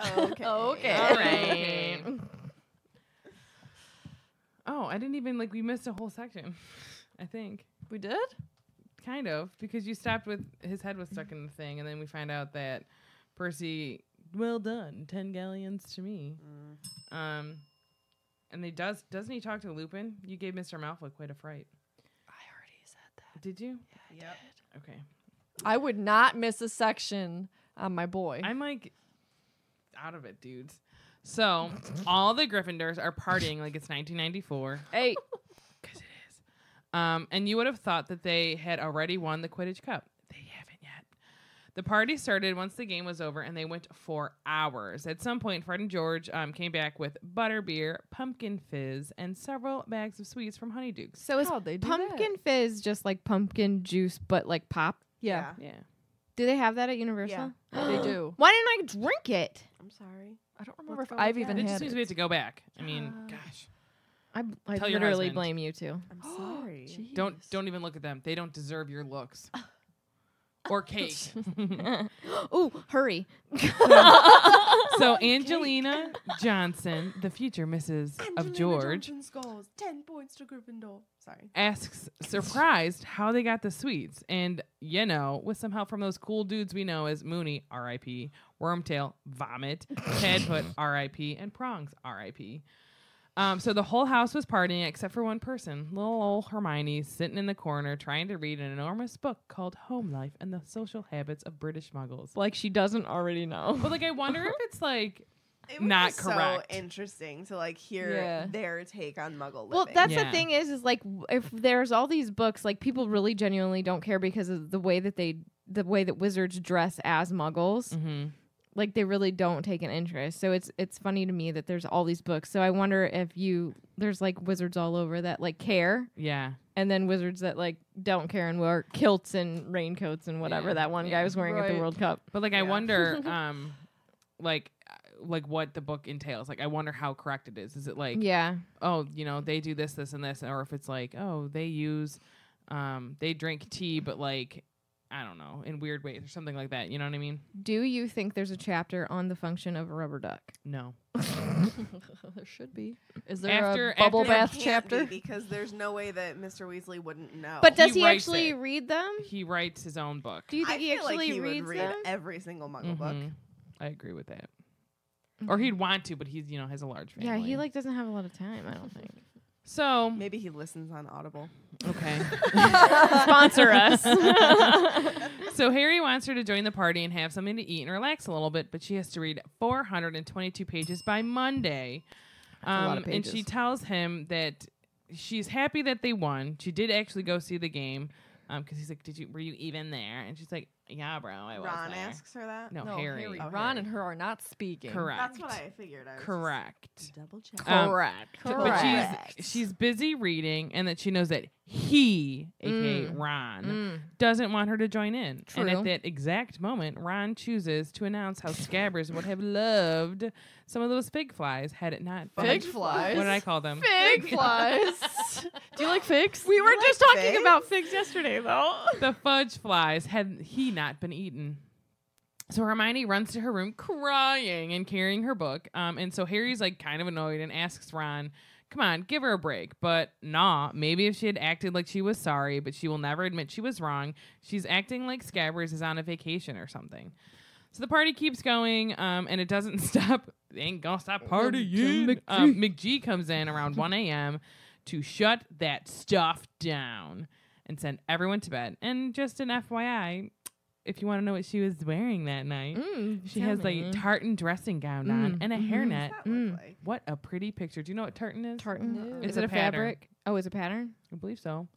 Okay. Okay. All right. Oh, I didn't even we missed a whole section. I think. We did? Kind of, because you stopped with his head was stuck in the thing, and then we find out that Percy, well done, 10 galleons to me. And they doesn't he talk to Lupin? You gave Mr. Malfoy quite a fright. I already said that. Did you? Yep. Okay. I would not miss a section on my boy. I'm out of it, dudes. So all the Gryffindors are partying like it's 1994. Hey, Because it is. And you would have thought that they had already won the Quidditch Cup. They haven't yet. The party started once the game was over, and they went for hours. At some point, Fred and George came back with butterbeer, pumpkin fizz, and several bags of sweets from Honeydukes. So is how'd they do pumpkin fizz just like pumpkin juice, but like pop? yeah, Yeah. Do they have that at Universal? they do. Why didn't I drink it? I'm sorry. I don't remember Let's if go I've with even It had just means we it. have to go back. I mean, gosh. I Tell your literally husband. blame you too. I'm sorry. Jeez. Don't even look at them. They don't deserve your looks. Or cake. Ooh, hurry. So Angelina Johnson, the future Mrs. of George, Johnson scores 10 points to Gryffindor. Sorry. asks, surprised, how they got the sweets. And, with some help from those cool dudes we know as Mooney, R.I.P., Wormtail, Vomit, Tadput, R.I.P., and Prongs, R.I.P. So the whole house was partying except for one person, little old Hermione, sitting in the corner trying to read an enormous book called Home Life and the Social Habits of British Muggles. Like she doesn't already know. But I wonder if it's It would not be correct. so interesting to hear Yeah. their take on Muggle living. Well, that's Yeah. the thing is if there's all these books, people really genuinely don't care because of the way that wizards dress as Muggles. Mm-hmm. They really don't take an interest. So it's funny to me that there's all these books. So I wonder if there's wizards all over that care, Yeah. and then wizards that don't care and wear kilts and raincoats and whatever Yeah. that one guy was wearing at the Right. World Cup. But I Yeah. wonder, what the book entails. I wonder how correct it is. Is it Yeah. oh, they do this, this, and this, or if it's oh, they use, they drink tea, but I don't know, in weird ways or something like that. You know what I mean? Do you think there's a chapter on the function of a rubber duck? No. There should be. Is there After- a bubble after- There bath can't chapter? be because there's no way that Mr. Weasley wouldn't know. But does He he writes actually it. read them? He writes his own book. Do you I think he feel like actually he reads would read them? every single Muggle book. Mhm. I agree with that. Or he'd want to, but he's has a large family. Yeah, he doesn't have a lot of time, I don't think. So Maybe he listens on Audible. okay. Sponsor us. So Harry wants her to join the party and have something to eat and relax a little bit, but she has to read 422 pages by Monday. a lot of And she pages. tells him that she's happy that they won. She did actually go see the game because he's like, were you even there? And she's like, yeah, bro, I was Ron there. asks her that. No, No, Harry. Oh, Ron Harry. and her are not speaking. Correct. That's what I figured. I was Correct. just double check. Correct. But she's busy reading, and that she knows that he, aka Ron, doesn't want her to join in. True. And at that exact moment, Ron chooses to announce how Scabbers would have loved some of those fig flies had it not been. Fig flies? What did I call them? Fig flies. Do you like figs? We were like just talking figs? about figs yesterday, though. The fudge flies had he not been eaten. So Hermione runs to her room crying and carrying her book. And so Harry's like kind of annoyed and asks Ron, come on, give her a break. But nah, maybe if she had acted like she was sorry, but she will never admit she was wrong. She's acting like Scabbers is on a vacation or something. So the party keeps going, and it doesn't stop. They ain't gonna stop partying. McG comes in around 1 a.m. to shut that stuff down and send everyone to bed. And just an FYI, if you want to know what she was wearing that night, she has a tartan dressing gown on and a hairnet. What's that look like? What a pretty picture. Do you know what tartan is? Tartan. It's Is it a pattern. fabric? Oh, it's a pattern? I believe so.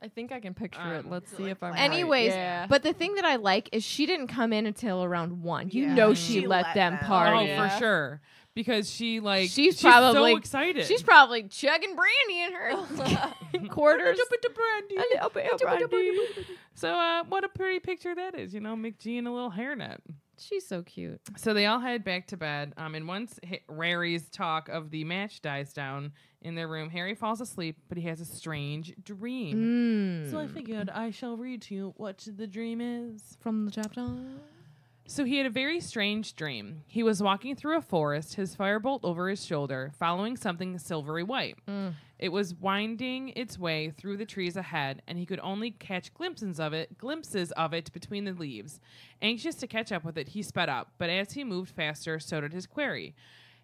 I think I can picture it. Let's see like if I'm plaid? right. Anyways, Yeah. but the thing that I like is she didn't come in until around 1. You Yeah. know she, She let let them them. party. Oh, Yeah. for sure. Because she's She's probably so excited. She's probably chugging brandy in her quarters. So what a pretty picture that is. You know, McG in a little hairnet. She's so cute. So they all head back to bed. And once Rarry's talk of the match dies down in their room, Harry falls asleep, but he has a strange dream. So I figured I shall read to you what the dream is. From the chapter. So he had a very strange dream. He was walking through a forest, his firebolt over his shoulder, following something silvery white. It was winding its way through the trees ahead, and he could only catch glimpses of it between the leaves. Anxious to catch up with it, he sped up, but as he moved faster, so did his quarry.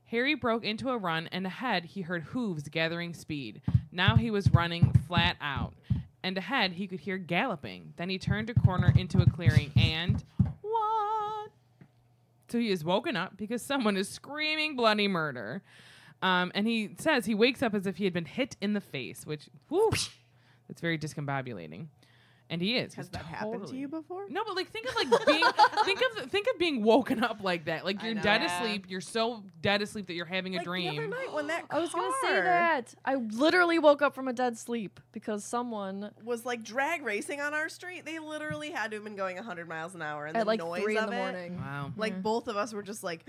Harry broke into a run, and ahead he heard hooves gathering speed. Now he was running flat out, and ahead he could hear galloping. Then he turned a corner into a clearing, and what? So he is woken up because someone is screaming bloody murder. And he says he wakes up as if he had been hit in the face, which, whoosh, that's very discombobulating. And he is. Has He's that happened to you before? No, but like think of being think of being woken up like that. Like you're know. dead Yeah. asleep. You're so dead asleep that you're having a Like the other dream. night when that I was gonna say car that. I literally woke up from a dead sleep because someone was like drag racing on our street. They literally had to have been going 100 miles an hour, and at the like noise 3 in of the it, morning. Wow. like both of us were just like,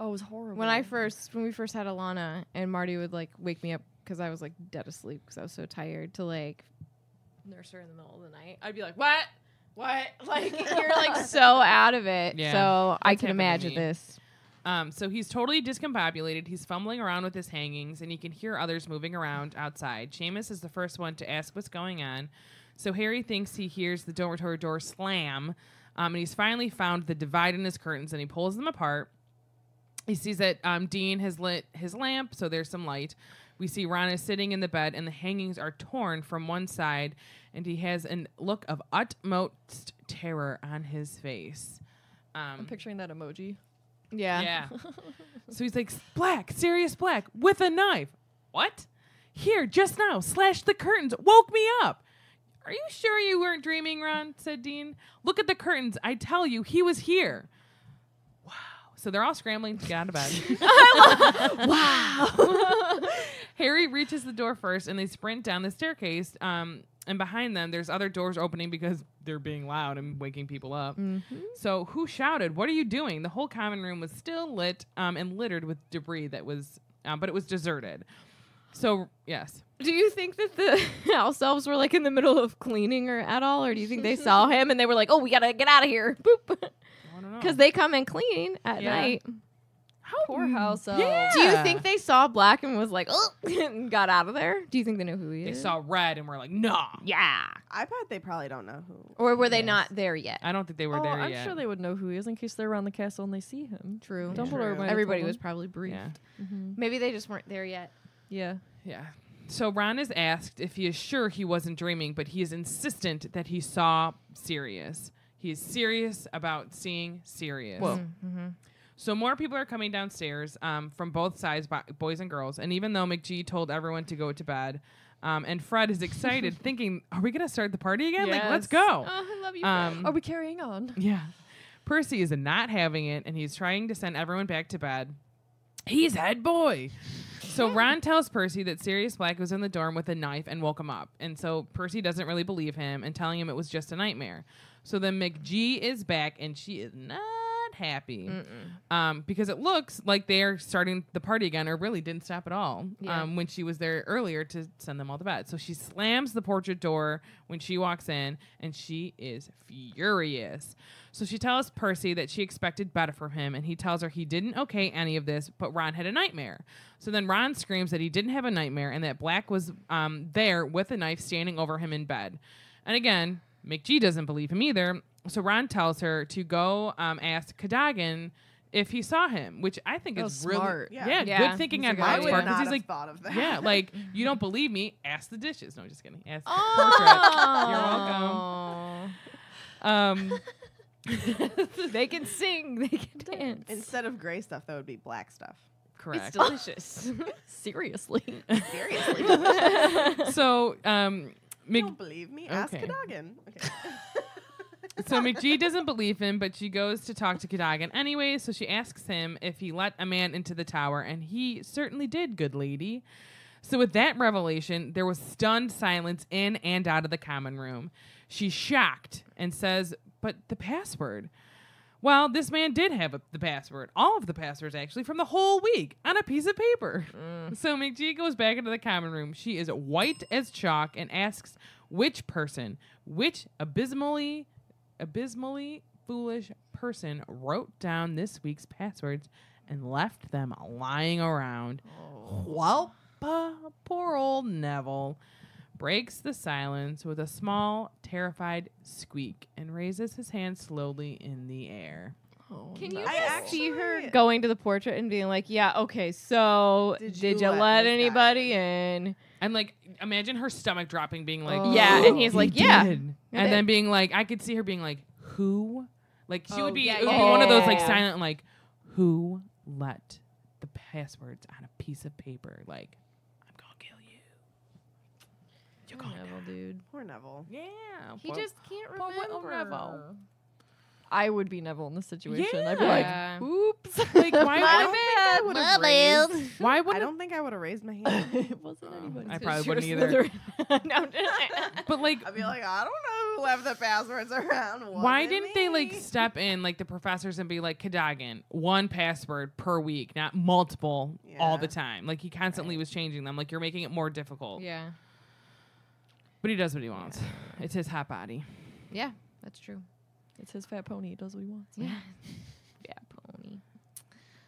Oh, it was horrible. When we first had Alana, and Marty would like wake me up because I was like dead asleep because I was so tired to like nurse her in the middle of the night. I'd be like, what? Like you're like so out of it. Yeah, So I that's can happened to imagine me. this. So he's totally discombobulated. He's fumbling around with his hangings, and he can hear others moving around outside. Seamus is the first one to ask what's going on. So Harry thinks he hears the dormitory door slam, and he's finally found the divide in his curtains, and he pulls them apart. He sees that Dean has lit his lamp, so there's some light. We see Ron is sitting in the bed, and the hangings are torn from one side, and he has a look of utmost terror on his face. I'm picturing that emoji. Yeah. Yeah. So he's like, Black, Sirius Black, with a knife. What? Here, just now, slashed the curtains, woke me up. Are you sure you weren't dreaming, Ron? Said Dean. Look at the curtains. I tell you, he was here. Wow. So they're all scrambling to get out of bed. Wow. Harry reaches the door first, and they sprint down the staircase. And behind them, there's other doors opening because they're being loud and waking people up. So who shouted? What are you doing? The whole common room was still lit and littered with debris that was, but it was deserted. So, yes. Do you think that the house elves were like in the middle of cleaning or at all, or do you think they saw him and they were like, "Oh, we gotta get out of here," boop? I don't know. Because they come and clean at Yeah. night. Poor house elves. Yeah. Do you think they saw Black and was like, "Oh," and got out of there? Do you think they know who he They is? saw red and were like, nah. Yeah. I bet they probably don't know who. Or were they not there yet? I don't think they were Oh, there I'm yet. sure they would know who he is in case they're around the castle and they see him. True. Dumbledore True. might have Everybody told was them. probably briefed. Yeah. Maybe they just weren't there yet. Yeah. Yeah. So Ron is asked if he is sure he wasn't dreaming, but he is insistent that he saw Sirius. He is serious about seeing Sirius. Whoa. So more people are coming downstairs from both sides, boys and girls. And even though McG told everyone to go to bed, and Fred is excited, thinking, are we going to start the party again? Like, let's Yes. go. Oh, I love you. Are we carrying on? Yeah. Percy is not having it, and he's trying to send everyone back to bed. He's head boy. So Ron tells Percy that Sirius Black was in the dorm with a knife and woke him up. And so Percy doesn't really believe him and telling him it was just a nightmare. So then McG is back, and she is not happy because it looks like they're starting the party again, or really didn't stop at all when she was there earlier to send them all to bed. So she slams the portrait door when she walks in, and she is furious. So she tells Percy that she expected better from him, and he tells her he didn't okay any of this, but Ron had a nightmare. So then Ron screams that he didn't have a nightmare and that Black was there with a knife standing over him in bed. And again, McGee doesn't believe him either. So Ron tells her to go ask Cadogan if he saw him, which I think is smart. really Yeah. good thinking on I Ron's would part. not Because he's have like, thought of that. yeah, like, you don't believe me? Ask the dishes. No, just kidding. Ask the Oh. portrait. You're welcome. They can sing. They can dance. Instead of gray stuff, that would be black stuff. Correct. It's delicious. Seriously. Seriously. So, You don't believe me? Ask Okay. Cadogan. Okay. So McGee doesn't believe him, but she goes to talk to Cadogan anyway. So she asks him if he let a man into the tower, and he certainly did, good lady. So with that revelation, there was stunned silence in and out of the common room. She's shocked and says, but the password. Well, this man did have the password. All of the passwords, actually, from the whole week on a piece of paper. So McGee goes back into the common room. She is white as chalk and asks which abysmally foolish person wrote down this week's passwords and left them lying around. Well, poor old Neville breaks the silence with a small, terrified squeak and raises his hand slowly in the air. Can you I see her actually- going to the portrait and being like, yeah, okay, so did you let this guy anybody in? And like, imagine her stomach dropping, being like, Yeah, and he's like, "He yeah. did." I And did. then being like, I could see her being like, who? Like, she would be, yeah, it would yeah, be yeah, one of those yeah, like yeah. silent, like, who let the passwords on a piece of paper? Like, I'm gonna kill you. You're going Neville, dude. Poor Neville. Yeah. He just can't poor little remember. Neville. I would be Neville in this situation. I'd be Yeah. like, oops. Like, I why? don't think I would have raised. Why I wouldn't? don't think I would have raised my hand. It wasn't anybody. I probably wouldn't either. No, I'm just But like, I'd be like, I don't know who left the passwords around. why Was it didn't they like me? step in, like the professors, and be like, Cadogan, one password per week, not multiple all the Yeah. time. Like, he constantly was changing them. Like, you're making it more difficult. Yeah. But he does what he wants. It's his hot body. Yeah, that's true. It's his fat pony. He does what he wants. Yeah. Yeah, pony.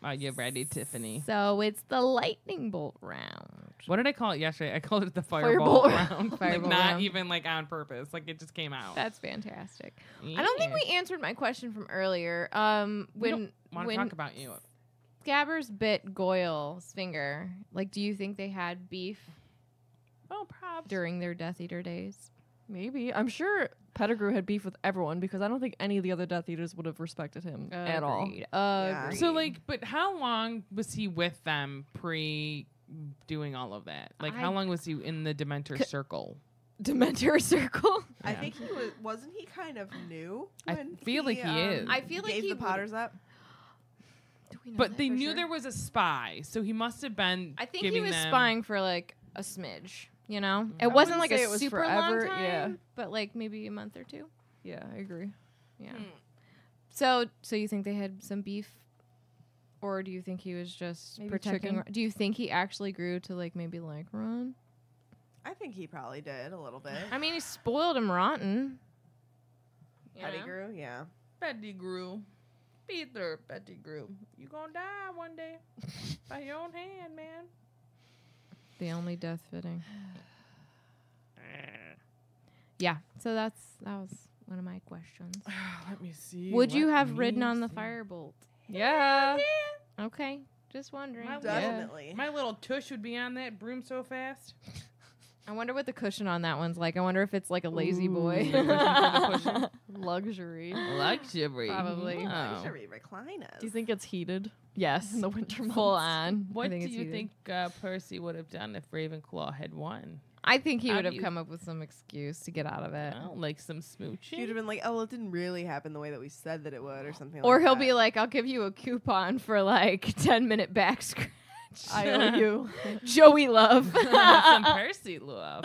Are you ready, Tiffany? So it's the lightning bolt round. What did I call it yesterday? I called it the Fireball fireball round. Like, Fireball not round. even like on purpose. Like, it just came out. That's fantastic. I don't think we answered my question from earlier. When want to talk about you. Scabbers bit Goyle's finger, like, do you think they had beef Oh, props. during their Death Eater days? Maybe. I'm sure Pettigrew had beef with everyone because I don't think any of the other Death Eaters would have respected him at all. Agreed. So, like, but how long was he with them pre doing all of that? Like, how long was he in the Dementor circle? Dementor circle. I Yeah. think he wasn't he kind of new? I when feel like he is. I feel like gave he the would- Potters up. Do we know But that they for knew sure? there was a spy, so he must have been. I think he giving was them- spying for like a smidge. You know, it I wasn't wouldn't like say a it was super forever, long time. yeah. But like maybe a month or two. Yeah, I agree. Yeah. So you think they had some beef, or do you think he was just Maybe protecting? chicken. Do you think he actually grew to like maybe like Ron? I think he probably did a little bit. I mean, he spoiled him rotten. You know? Pettigrew, yeah. Pettigrew. Peter Pettigrew. You gonna die one day by your own hand, man. The only death fitting. Yeah. So that was one of my questions. Let me see. Would you Let have me ridden on the see. firebolt? Yeah. Okay. Just wondering. My Definitely. My little tush would be on that broom so fast. I wonder what the cushion on that one's like. I wonder if it's like a lazy boy. You're looking for the cushion? Luxury. Luxury. Probably. Oh. Luxury recliners. Do you think it's heated Yes. in the winter months? Full on. I What do think it's you heated. think Percy would have done if Ravenclaw had won? I think he How would do have you- come up with some excuse to get out of it. Well, like some smooching. You'd have been like, oh, well, it didn't really happen the way that we said that it would, or something Or like he'll that. be like, I'll give you a coupon for like 10-minute back scratch. I owe you. Joey Love. some Percy love.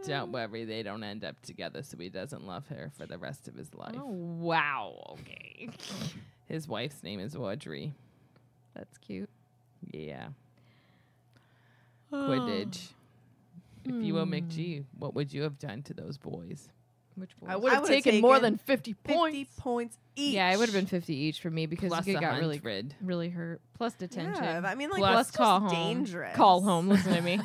Don't worry, they don't end up together, so he doesn't love her for the rest of his life. Oh, wow. Okay. His wife's name is Audrey. That's cute. Yeah. Quidditch. If you were McG, what would you have done to those boys? Which I boys? would have would've taken more taken than 50 points. 50 points each. Yeah, it would have been 50 each for me because Plus it got 100. really hurt. Plus detention. Yeah, I mean, like, Plus that's call just home. dangerous. Call home. Listen to me.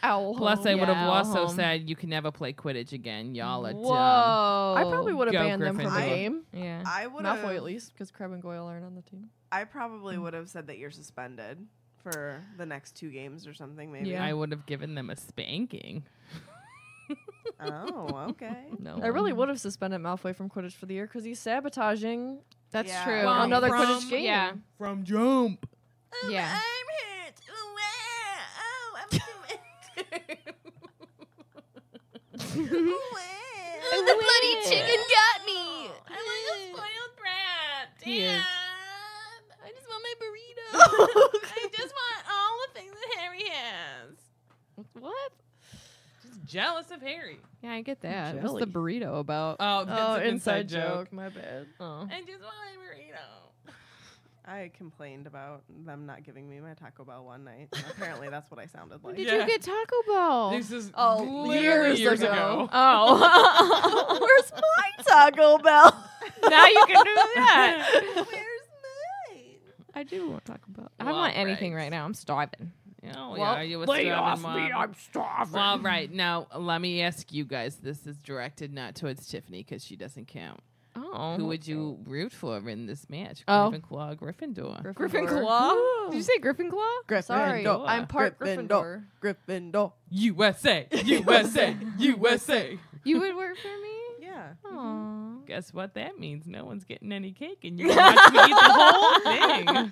Owl Plus, home. I would have Yeah, also home. said you can never play Quidditch again. Y'all are dumb. Whoa. I probably would have Go banned them from the Gryffindor. game. Yeah. I would Malfoy have. at least, because Crabbe and Goyle aren't on the team. I probably would have said that you're suspended for the next 2 games or something. Maybe. Yeah. I would have given them a spanking. Oh, okay. No. I really would have suspended Malfoy from Quidditch for the year because he's sabotaging. That's Yeah. true. Well, Another from- Quidditch game. Yeah. From jump. Yeah. I'm hurt. Oh, I'm The bloody chicken got me. I'm like a spoiled brat. He is. I just want my burrito. I just want all the things that Harry has. What? Just jealous of Harry. Yeah, I get that. Jelly. What's the burrito about? Oh, that's an inside joke. My bad. Oh. I just want my burrito. I complained about them not giving me my Taco Bell one night. And apparently, that's what I sounded like. Did Yeah. you get Taco Bell? This is Oh, literally years years ago. ago. Oh. Where's my Taco Bell? Now you can do that. Where's mine? I do want Taco Bell. I Well, don't want anything right. right now. I'm starving. Oh, Well, yeah, you were lay starving, off me, Mom. I'm starving. Well, right. Now, let me ask you guys. This is directed not towards Tiffany because she doesn't count. Oh. Who would you root for in this match? Oh. Gryffindor, Gryffindor. Gryffindor? Did you say Gryffindor? Sorry, Gryffindor. I'm part Gryffindor. Gryffindor. USA, USA, USA. You would work for me? Yeah. Aww. Guess what that means? No one's getting any cake, and you can watch me eat the whole thing.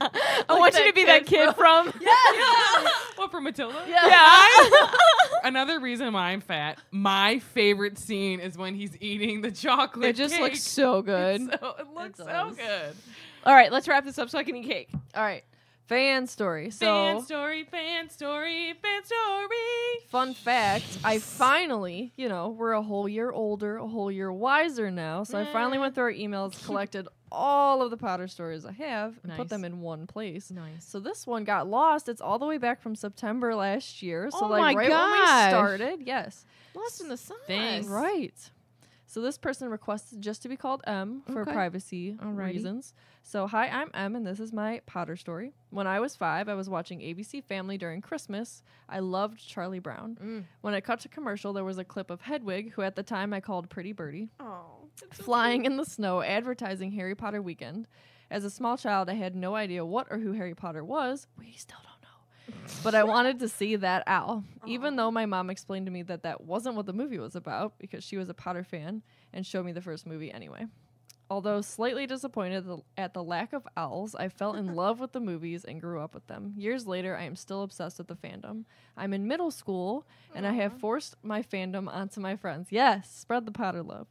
I want you to be that kid from. What, from Matilda? Yeah. Another reason why I'm fat. My favorite scene is when he's eating the chocolate. It just cake. looks so good. It looks so does. good. All right, let's wrap this up so I can eat cake. All right. Fan story. So, Fan story, fan story, fan story. fun fact, I finally, we're a whole year older, a whole year wiser now. So I finally went through our emails, collected all of the Potter stories I have, and Nice. put them in one place. Nice. So this one got lost. It's all the way back from September last year. So Oh like my right when we gosh. started, yes. Lost in the sun. Thanks. Right. So this person requested just to be called M for Okay. privacy Alrighty. reasons. So hi, I'm M, and this is my Potter story. When I was 5, I was watching ABC Family during Christmas. I loved Charlie Brown. When it cut to commercial, there was a clip of Hedwig, who at the time I called Pretty Birdie, Oh. flying in the snow, advertising Harry Potter Weekend. As a small child, I had no idea what or who Harry Potter was. We still don't know. But I wanted to see that owl, even though my mom explained to me that that wasn't what the movie was about because she was a Potter fan and showed me the first movie anyway. Although slightly disappointed at the lack of owls, I fell in love with the movies and grew up with them. Years later, I am still obsessed with the fandom. I'm in middle school, and I have forced my fandom onto my friends. Yes, spread the Potter love.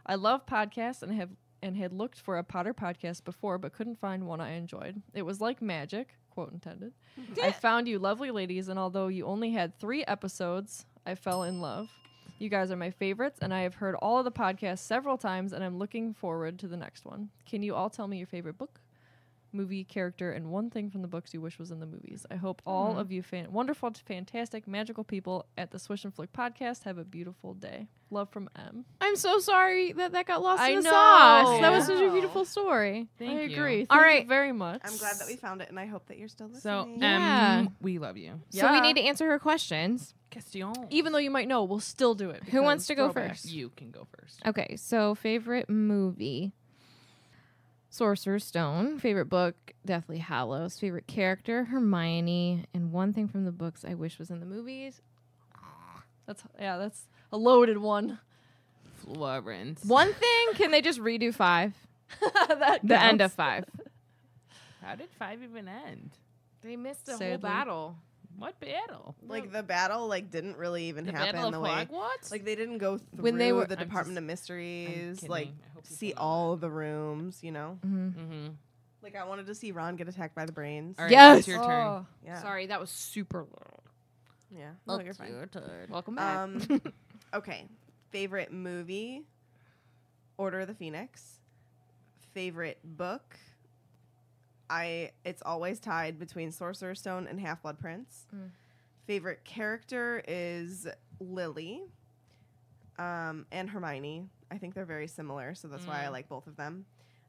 I love podcasts and had looked for a Potter podcast before, but couldn't find one I enjoyed. It was like magic, quote intended. I found you lovely ladies, and although you only had 3 episodes, I fell in love. You guys are my favorites, and I have heard all of the podcasts several times, and I'm looking forward to the next one. Can you all tell me your favorite book, movie, character, and one thing from the books you wish was in the movies? I hope all of you wonderful, fantastic, magical people at the Swish and Flick podcast have a beautiful day. Love from M. I'm so sorry that got lost I in the know. sauce. That was Yeah. such a beautiful story. I Thank you. agree. All Thank right. you very much. I'm glad that we found it, and I hope that you're still So, listening. Yeah. we love you. So we Yeah. need to answer her questions. Question. Even though you might know, we'll still do it. Who wants because to go throwback. first? You can go first. Okay, so favorite movie, Sorcerer's Stone. Favorite book, Deathly Hallows. Favorite character, Hermione. And one thing from the books I wish was in the movies. That's a loaded one. Florence. One thing, can they just redo 5? That The end counts. of 5. How did 5 even end? They missed a Sadly. whole battle. What battle? Like the battle, didn't really even The happen Battle the of way. Hogwarts? Like they didn't go through When they were- the I'm Department just- of I'm Mysteries, kidding. like I hope see people know all of the rooms. Mm-hmm. Like I wanted to see Ron get attacked by the brains. All right, Yes! it's your turn. Oh. Yeah. Sorry, that was super loud. Yeah. No, you're fine. Welcome back. Okay. Favorite movie, Order of the Phoenix. Favorite book, it's always tied between Sorcerer's Stone and Half-Blood Prince. Favorite character is Lily and Hermione. I think they're very similar, so that's why I like both of them.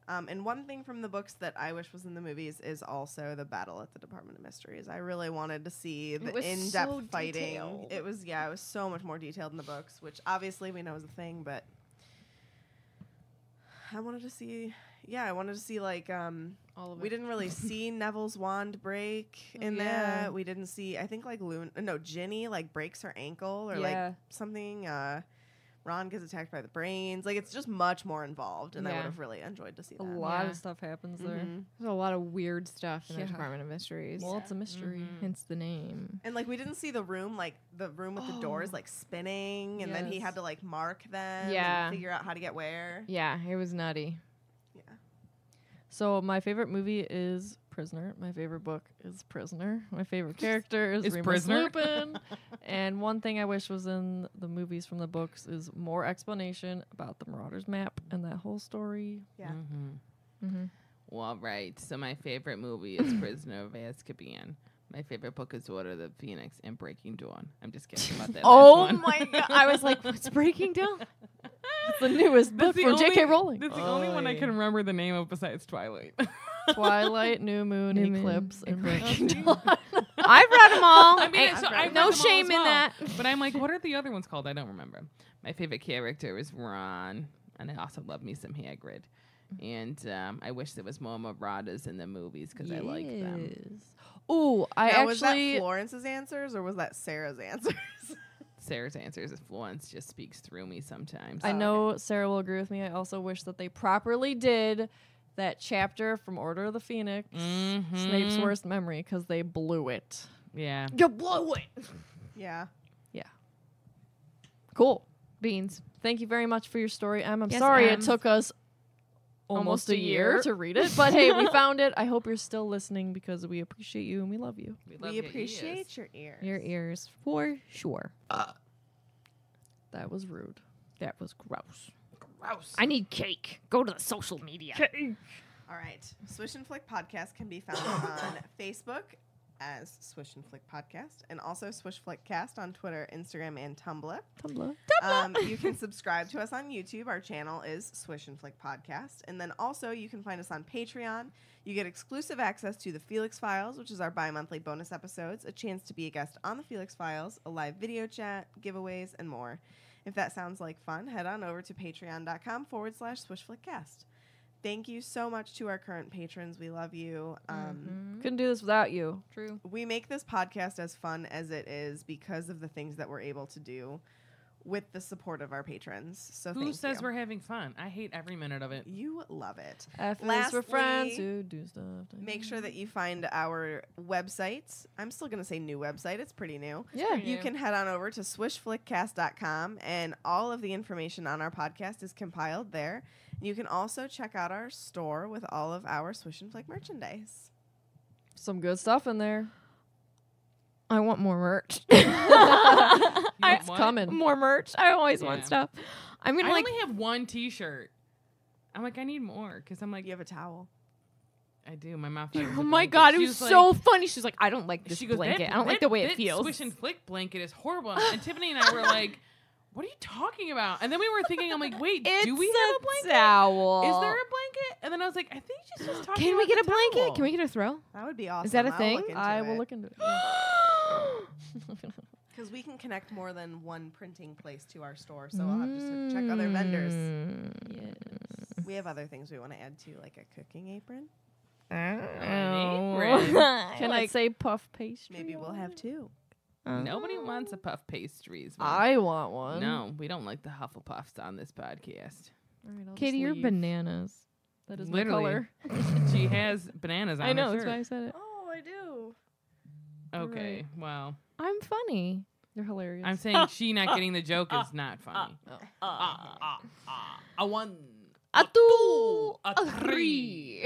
And one thing from the books that I wish was in the movies is also the battle at the Department of Mysteries. I really wanted to see the in-depth so fighting. detailed. It was so much more detailed in the books, which obviously we know is a thing, but I wanted to see like All of we it. didn't really see Neville's wand break in that. We didn't see, I think like Ginny like breaks her ankle or like something. Ron gets attacked by the brains. Like, it's just much more involved, and I would have really enjoyed to see that. A lot Yeah. of stuff happens there. There's a lot of weird stuff in the Yeah. Department of Mysteries. Well, it's a mystery. Hence the name. And like we didn't see the room with the doors like spinning, and then he Yes. had to like mark them Yeah. and figure out how to get where. Yeah, it was nutty. So my favorite movie is Prisoner. My favorite book is Prisoner. My favorite character is Remus Prisoner. Lupin. And one thing I wish was in the movies from the books is more explanation about the Marauders map and that whole story. Yeah. Well, right. So my favorite movie is Prisoner of Azkaban. My favorite book is Order of the Phoenix and Breaking Dawn. I'm just kidding about that. Oh last one. my god! I was like, "What's Breaking Down?" It's the newest book the from J.K. only- Rowling. That's the only one I can remember the name of besides Twilight. Twilight, New Moon, New Moon, Eclipse, and Breaking Breaking Dawn. I've read them all. I mean, Hey, so I've read no them all shame as in well. that. But I'm like, what are the other ones called? I don't remember. My favorite character is Ron, and I also love me some Hagrid. And I wish there was more Marauders in the movies because I like them. Ooh, I Now, was that actually Florence's answers or was that Sarah's answers? Sarah's answers is Florence just speaks through me sometimes. I know Sarah will agree with me. I also wish that they properly did that chapter from Order of the Phoenix, Snape's worst memory, because they blew it. Yeah. You blew it. Yeah. Cool. Beans. Thank you very much for your story, Em. I'm Yes, sorry Em. it took us almost a year to read it, but hey, we found it. I hope you're still listening because we appreciate you and we love you. love We your appreciate ears. your ears. Your ears, for sure. That was rude. That was gross. Gross. I need cake. Go to the social media. All right. Swish and Flick Podcast can be found on Facebook as Swish and Flick Podcast, and also Swish Flick Cast on Twitter, Instagram, and Tumblr. You can subscribe to us on YouTube. Our channel is Swish and Flick Podcast. And then also you can find us on Patreon. You get exclusive access to the Felix Files, which is our bi-monthly bonus episodes, a chance to be a guest on the Felix Files, a live video chat, giveaways, and more. If that sounds like fun, head on over to patreon.com/SwishFlickCast. Thank you so much to our current patrons. We love you. Couldn't do this without you. True. We make this podcast as fun as it is because of the things that we're able to do with the support of our patrons. So Who thank says you. we're having fun? I hate every minute of it. You love it. F is Lastly, for friends who do stuff. Make sure that you find our website. I'm still going to say new website. It's pretty new. Yeah. You can head on over to swishflickcast.com, and all of the information on our podcast is compiled there. You can also check out our store with all of our Swish and Flick merchandise. Some good stuff in there. I want more merch. You want what? Coming. More merch. I always Yeah. want stuff. I'm I gonna like. only have one T-shirt. I'm like, I need more because I'm like, You have a towel. I do. My mouth. thought it was Oh a my blanket. god, it She was like- so funny. She's like, I don't like this She goes, blanket. "That- I don't like the way it that feels. Swish and Flick blanket is horrible. And Tiffany and I were like, what are you talking about? And then we were thinking, I'm like, wait, It's do we have a blanket? towel. Is there a blanket? And then I was like, I think she's just talking Can we about get a the blanket? towel. Can we get a throw? That would be awesome. Is that a I'll thing? look into I will it. look into it. Because we can connect more than one printing place to our store, so I'll have just to check other vendors. We have other things we want to add to, like a cooking apron. Can like, it say puff pastry? Maybe we'll have two. Nobody wants a puff pastries. man. I want one. No, we don't like the Hufflepuffs on this podcast. All right, I'll just Katie, you're leave. bananas. That is Literally. my color. She has bananas on I know, her that's why I shirt. said it. Oh, I do. Okay, well, I'm funny. You're hilarious. I'm saying she not getting the joke is not funny. A one, A two, a three.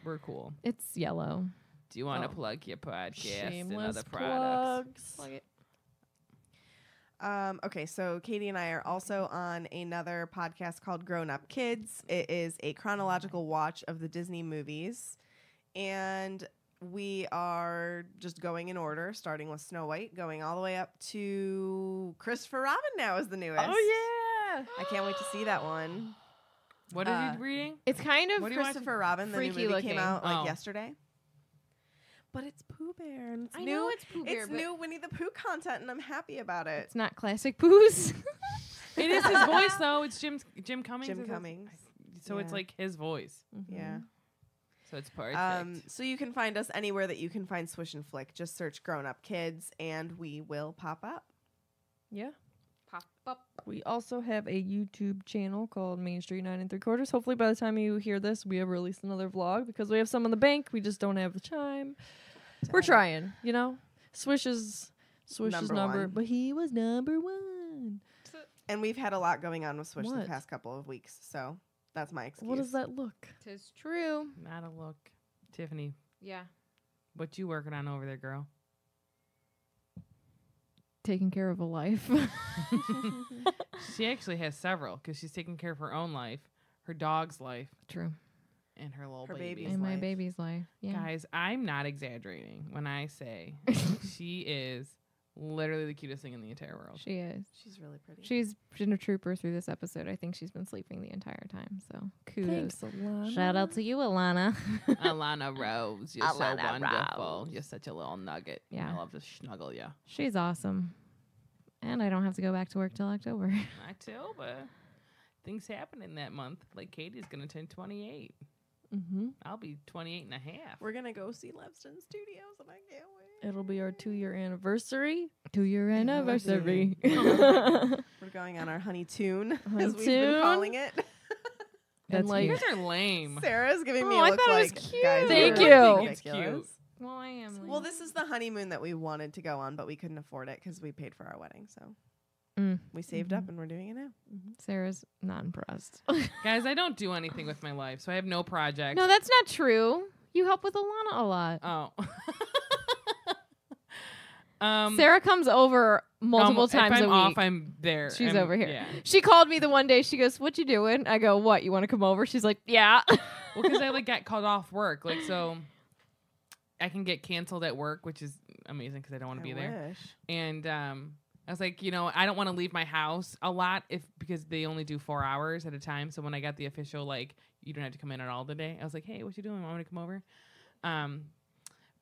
We're cool. It's yellow. Do you want to Oh. plug your podcast Shameless and other products? plugs. Okay, so Katie and I are also on another podcast called Grown Up Kids. It is a chronological watch of the Disney movies. And we are just going in order, starting with Snow White, going all the way up to Christopher Robin now is the newest. Oh, yeah. I can't wait to see that one. What are you reading? It's kind of What do you watch? Christopher Robin, the new freaky movie looking. came out Oh. yesterday. But it's Pooh Bear. And it's I new. know it's Pooh Bear, It's but new Winnie the Pooh content, and I'm happy about it. it's not classic Pooh's. It is his voice though. It's Jim Cummings. Jim is it? Cummings. So it's Yeah. like his voice. Yeah. So it's perfect. So you can find us anywhere that you can find Swish and Flick. Just search Grown Up Kids, and we will pop up. Yeah. Pop up. We also have a YouTube channel called Main Street 9 3/4. Hopefully by the time you hear this, we have released another vlog because we have some in the bank. We just don't have the time. We're trying, you know. Swish is Number number, one. but he was number 1. And we've had a lot going on with Swish the What? past couple of weeks, so that's my excuse. What does that look? Tis true. Not a look. Tiffany, Yeah. what you working on over there, girl? Taking care of a life. She actually has several because she's taking care of her own life, her dog's life, True. and her little Her baby. baby's In my life. baby's life. Yeah. Guys, I'm not exaggerating when I say she is literally the cutest thing in the entire world. She is. She's really pretty. She's been a trooper through this episode. I think she's been sleeping the entire time. So kudos. Thanks, Alana. Shout out to you, Alana. Alana Rose, you're so Alana wonderful. Rose. You're such a little nugget. Yeah. I love to snuggle you. She's awesome. And I don't have to go back to work till October. October. Things happen in that month. Like Katie's going to turn 28. Mm-hmm. I'll be 28 and a half. We're gonna go see Levston Studios, and I can't wait. It'll be our 2-year anniversary. 2-year anniversary. We're going on our honeytoon, as we've been Honeytoon? calling it. That's and like, You guys are lame. Sarah's giving me Oh, a I look thought it was like, cute. guys, Thank you're you. I think it's ridiculous. cute. well, I am. Well, this is the honeymoon that we wanted to go on, but we couldn't afford it because we paid for our wedding. So we saved up, and we're doing it now. Sarah's not impressed. Guys, I don't do anything with my life, so I have no projects. No, that's not true. You help with Alana a lot. Oh. Sarah comes over multiple if times I'm a week. off, I'm there. She's I'm- over here. Yeah. She called me the one day. She goes, "What you doing?" I go, "What? You want to come over?" She's like, "Yeah." Well, because I got called off work, so I can get canceled at work, which is amazing because I don't want to be there. Wish. And I was like, I don't want to leave my house a lot because they only do 4 hours at a time. So when I got the official, you don't have to come in at all today, I was like, hey, what you doing? Want me to come over?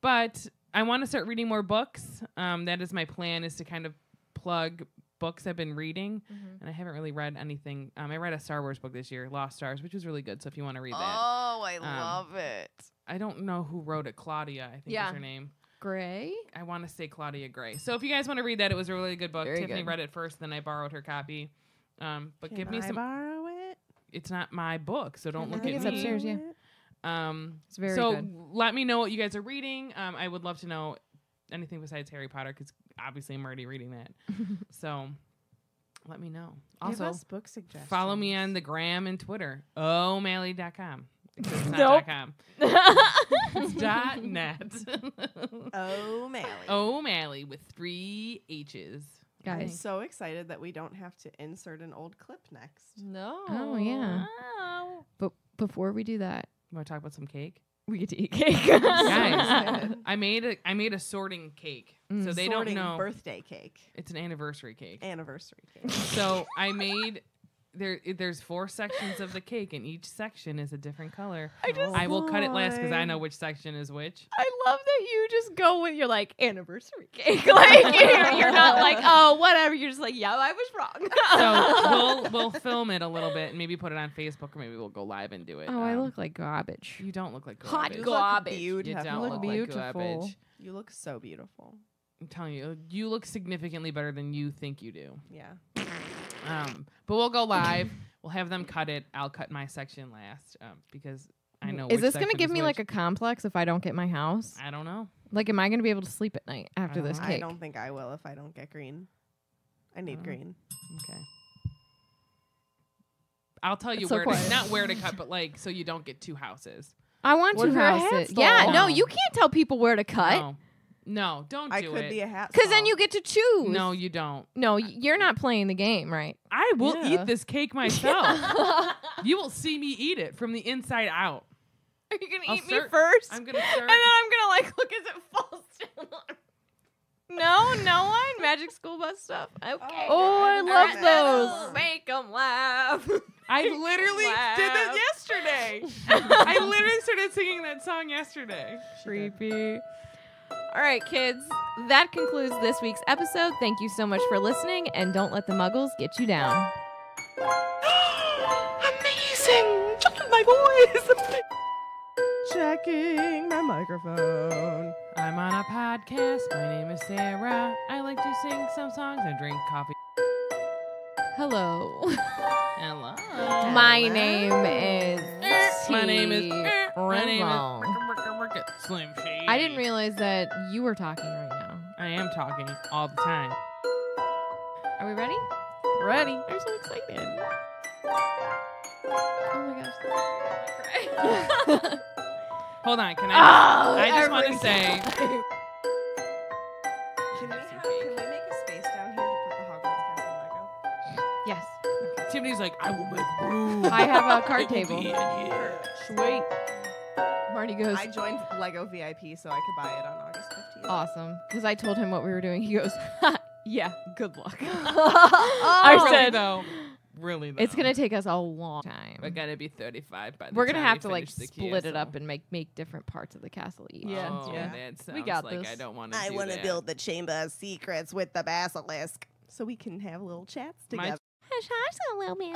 But I want to start reading more books. That is my plan, is to kind of plug books I've been reading. And I haven't really read anything. I read a Star Wars book this year, Lost Stars, which was really good. So if you want to read that. Oh, I love it. I don't know who wrote it. Claudia, I think Yeah. is her name. Gray. I want to say Claudia Gray. So if you guys want to read that, it was a really good book. Very Tiffany good. read it first, then I borrowed her copy. But Can give me I some. borrow it? It's not my book, so don't Can look I at it's me. upstairs, yeah. It's very so good. let me know what you guys are reading. I would love to know anything besides Harry Potter, because obviously I'm already reading that. So let me know. Give Also, us book suggestions. follow me on the gram and Twitter. O'Malley.com. It's not Nope. .com. It's .net. O'Malley. O'Malley with 3 H's. I'm Guys. so excited that we don't have to insert an old clip next. No. Oh, yeah. Oh. But before we do that, You want to talk about some cake? we get to eat cake. Guys, I made a sorting cake. So they don't Sorting know. birthday cake. It's an anniversary cake. Anniversary cake. So I made there's 4 sections of the cake, and each section is a different color. I will cut it last because I know which section is which. I love that you just go with your anniversary cake. You're not like, oh, whatever. You're just like, yeah, I was wrong. So we'll film it a little bit and maybe put it on Facebook, or maybe we'll go live and do it. Oh, I look like garbage. You don't look like Hot garbage. You garbage. look You beautiful. don't look look beautiful. like garbage. You look so beautiful. I'm telling you, you look significantly better than you think you do. Yeah. But we'll go live. We'll have them cut it. I'll cut my section last because I know. Is which this going to section give is me which. a complex if I don't get my house? I don't know. Am I going to be able to sleep at night after this I cake? don't think I will if I don't get green. I need green. Okay. I'll tell you It's so where quiet. to not where to cut, but so you don't get 2 houses. I want What 2 if her houses. hat's Yeah, full? no, you can't tell people where to cut. No. No, don't I do could it. be a hat. Because then stall. you get to choose. No, you don't. No, you're not playing the game, right? I will Yeah. eat this cake myself. You will see me eat it from the inside out. Are you gonna I'll eat me serve- first? I'm gonna and serve. then I'm gonna like look as it falls down. No one. Magic School Bus stuff. Okay. Oh, I love those. Make them laugh. I literally Laugh. did that yesterday. I literally started singing that song yesterday. Creepy. All right, kids. That concludes this week's episode. Thank you so much for listening, and don't let the muggles get you down. Amazing! My voice! Checking my microphone. I'm on a podcast. My name is Sarah. I like to sing some songs and drink coffee. Hello. Hello. My name is My name is Rizzo. Slim Shady. I didn't realize that you were talking right now. I am talking all the time. Are we ready? Ready. I'm so excited. Oh my gosh. Hold on, can Oh, I just want to every say time. Can we make a space down here to put the Hogwarts Castle Lego? Yes. Tiffany's like, I will make room. I have a card It will table. be in here. Sweet. Marty goes, I joined Lego VIP so I could buy it on August 15th. awesome. Because I told him what we were doing. He goes, ha, yeah, good luck. I Really said, though. Really though. It's going to take us a long time. We're gonna be 35 by the We're time going to have we to like finish the split it castle. up and make different parts of the castle each. Yeah, Oh, yeah. that sounds We got like this. I don't want to I do want to that. build the Chamber of Secrets with the basilisk so we can have little chats My together. Hush, hush, little man.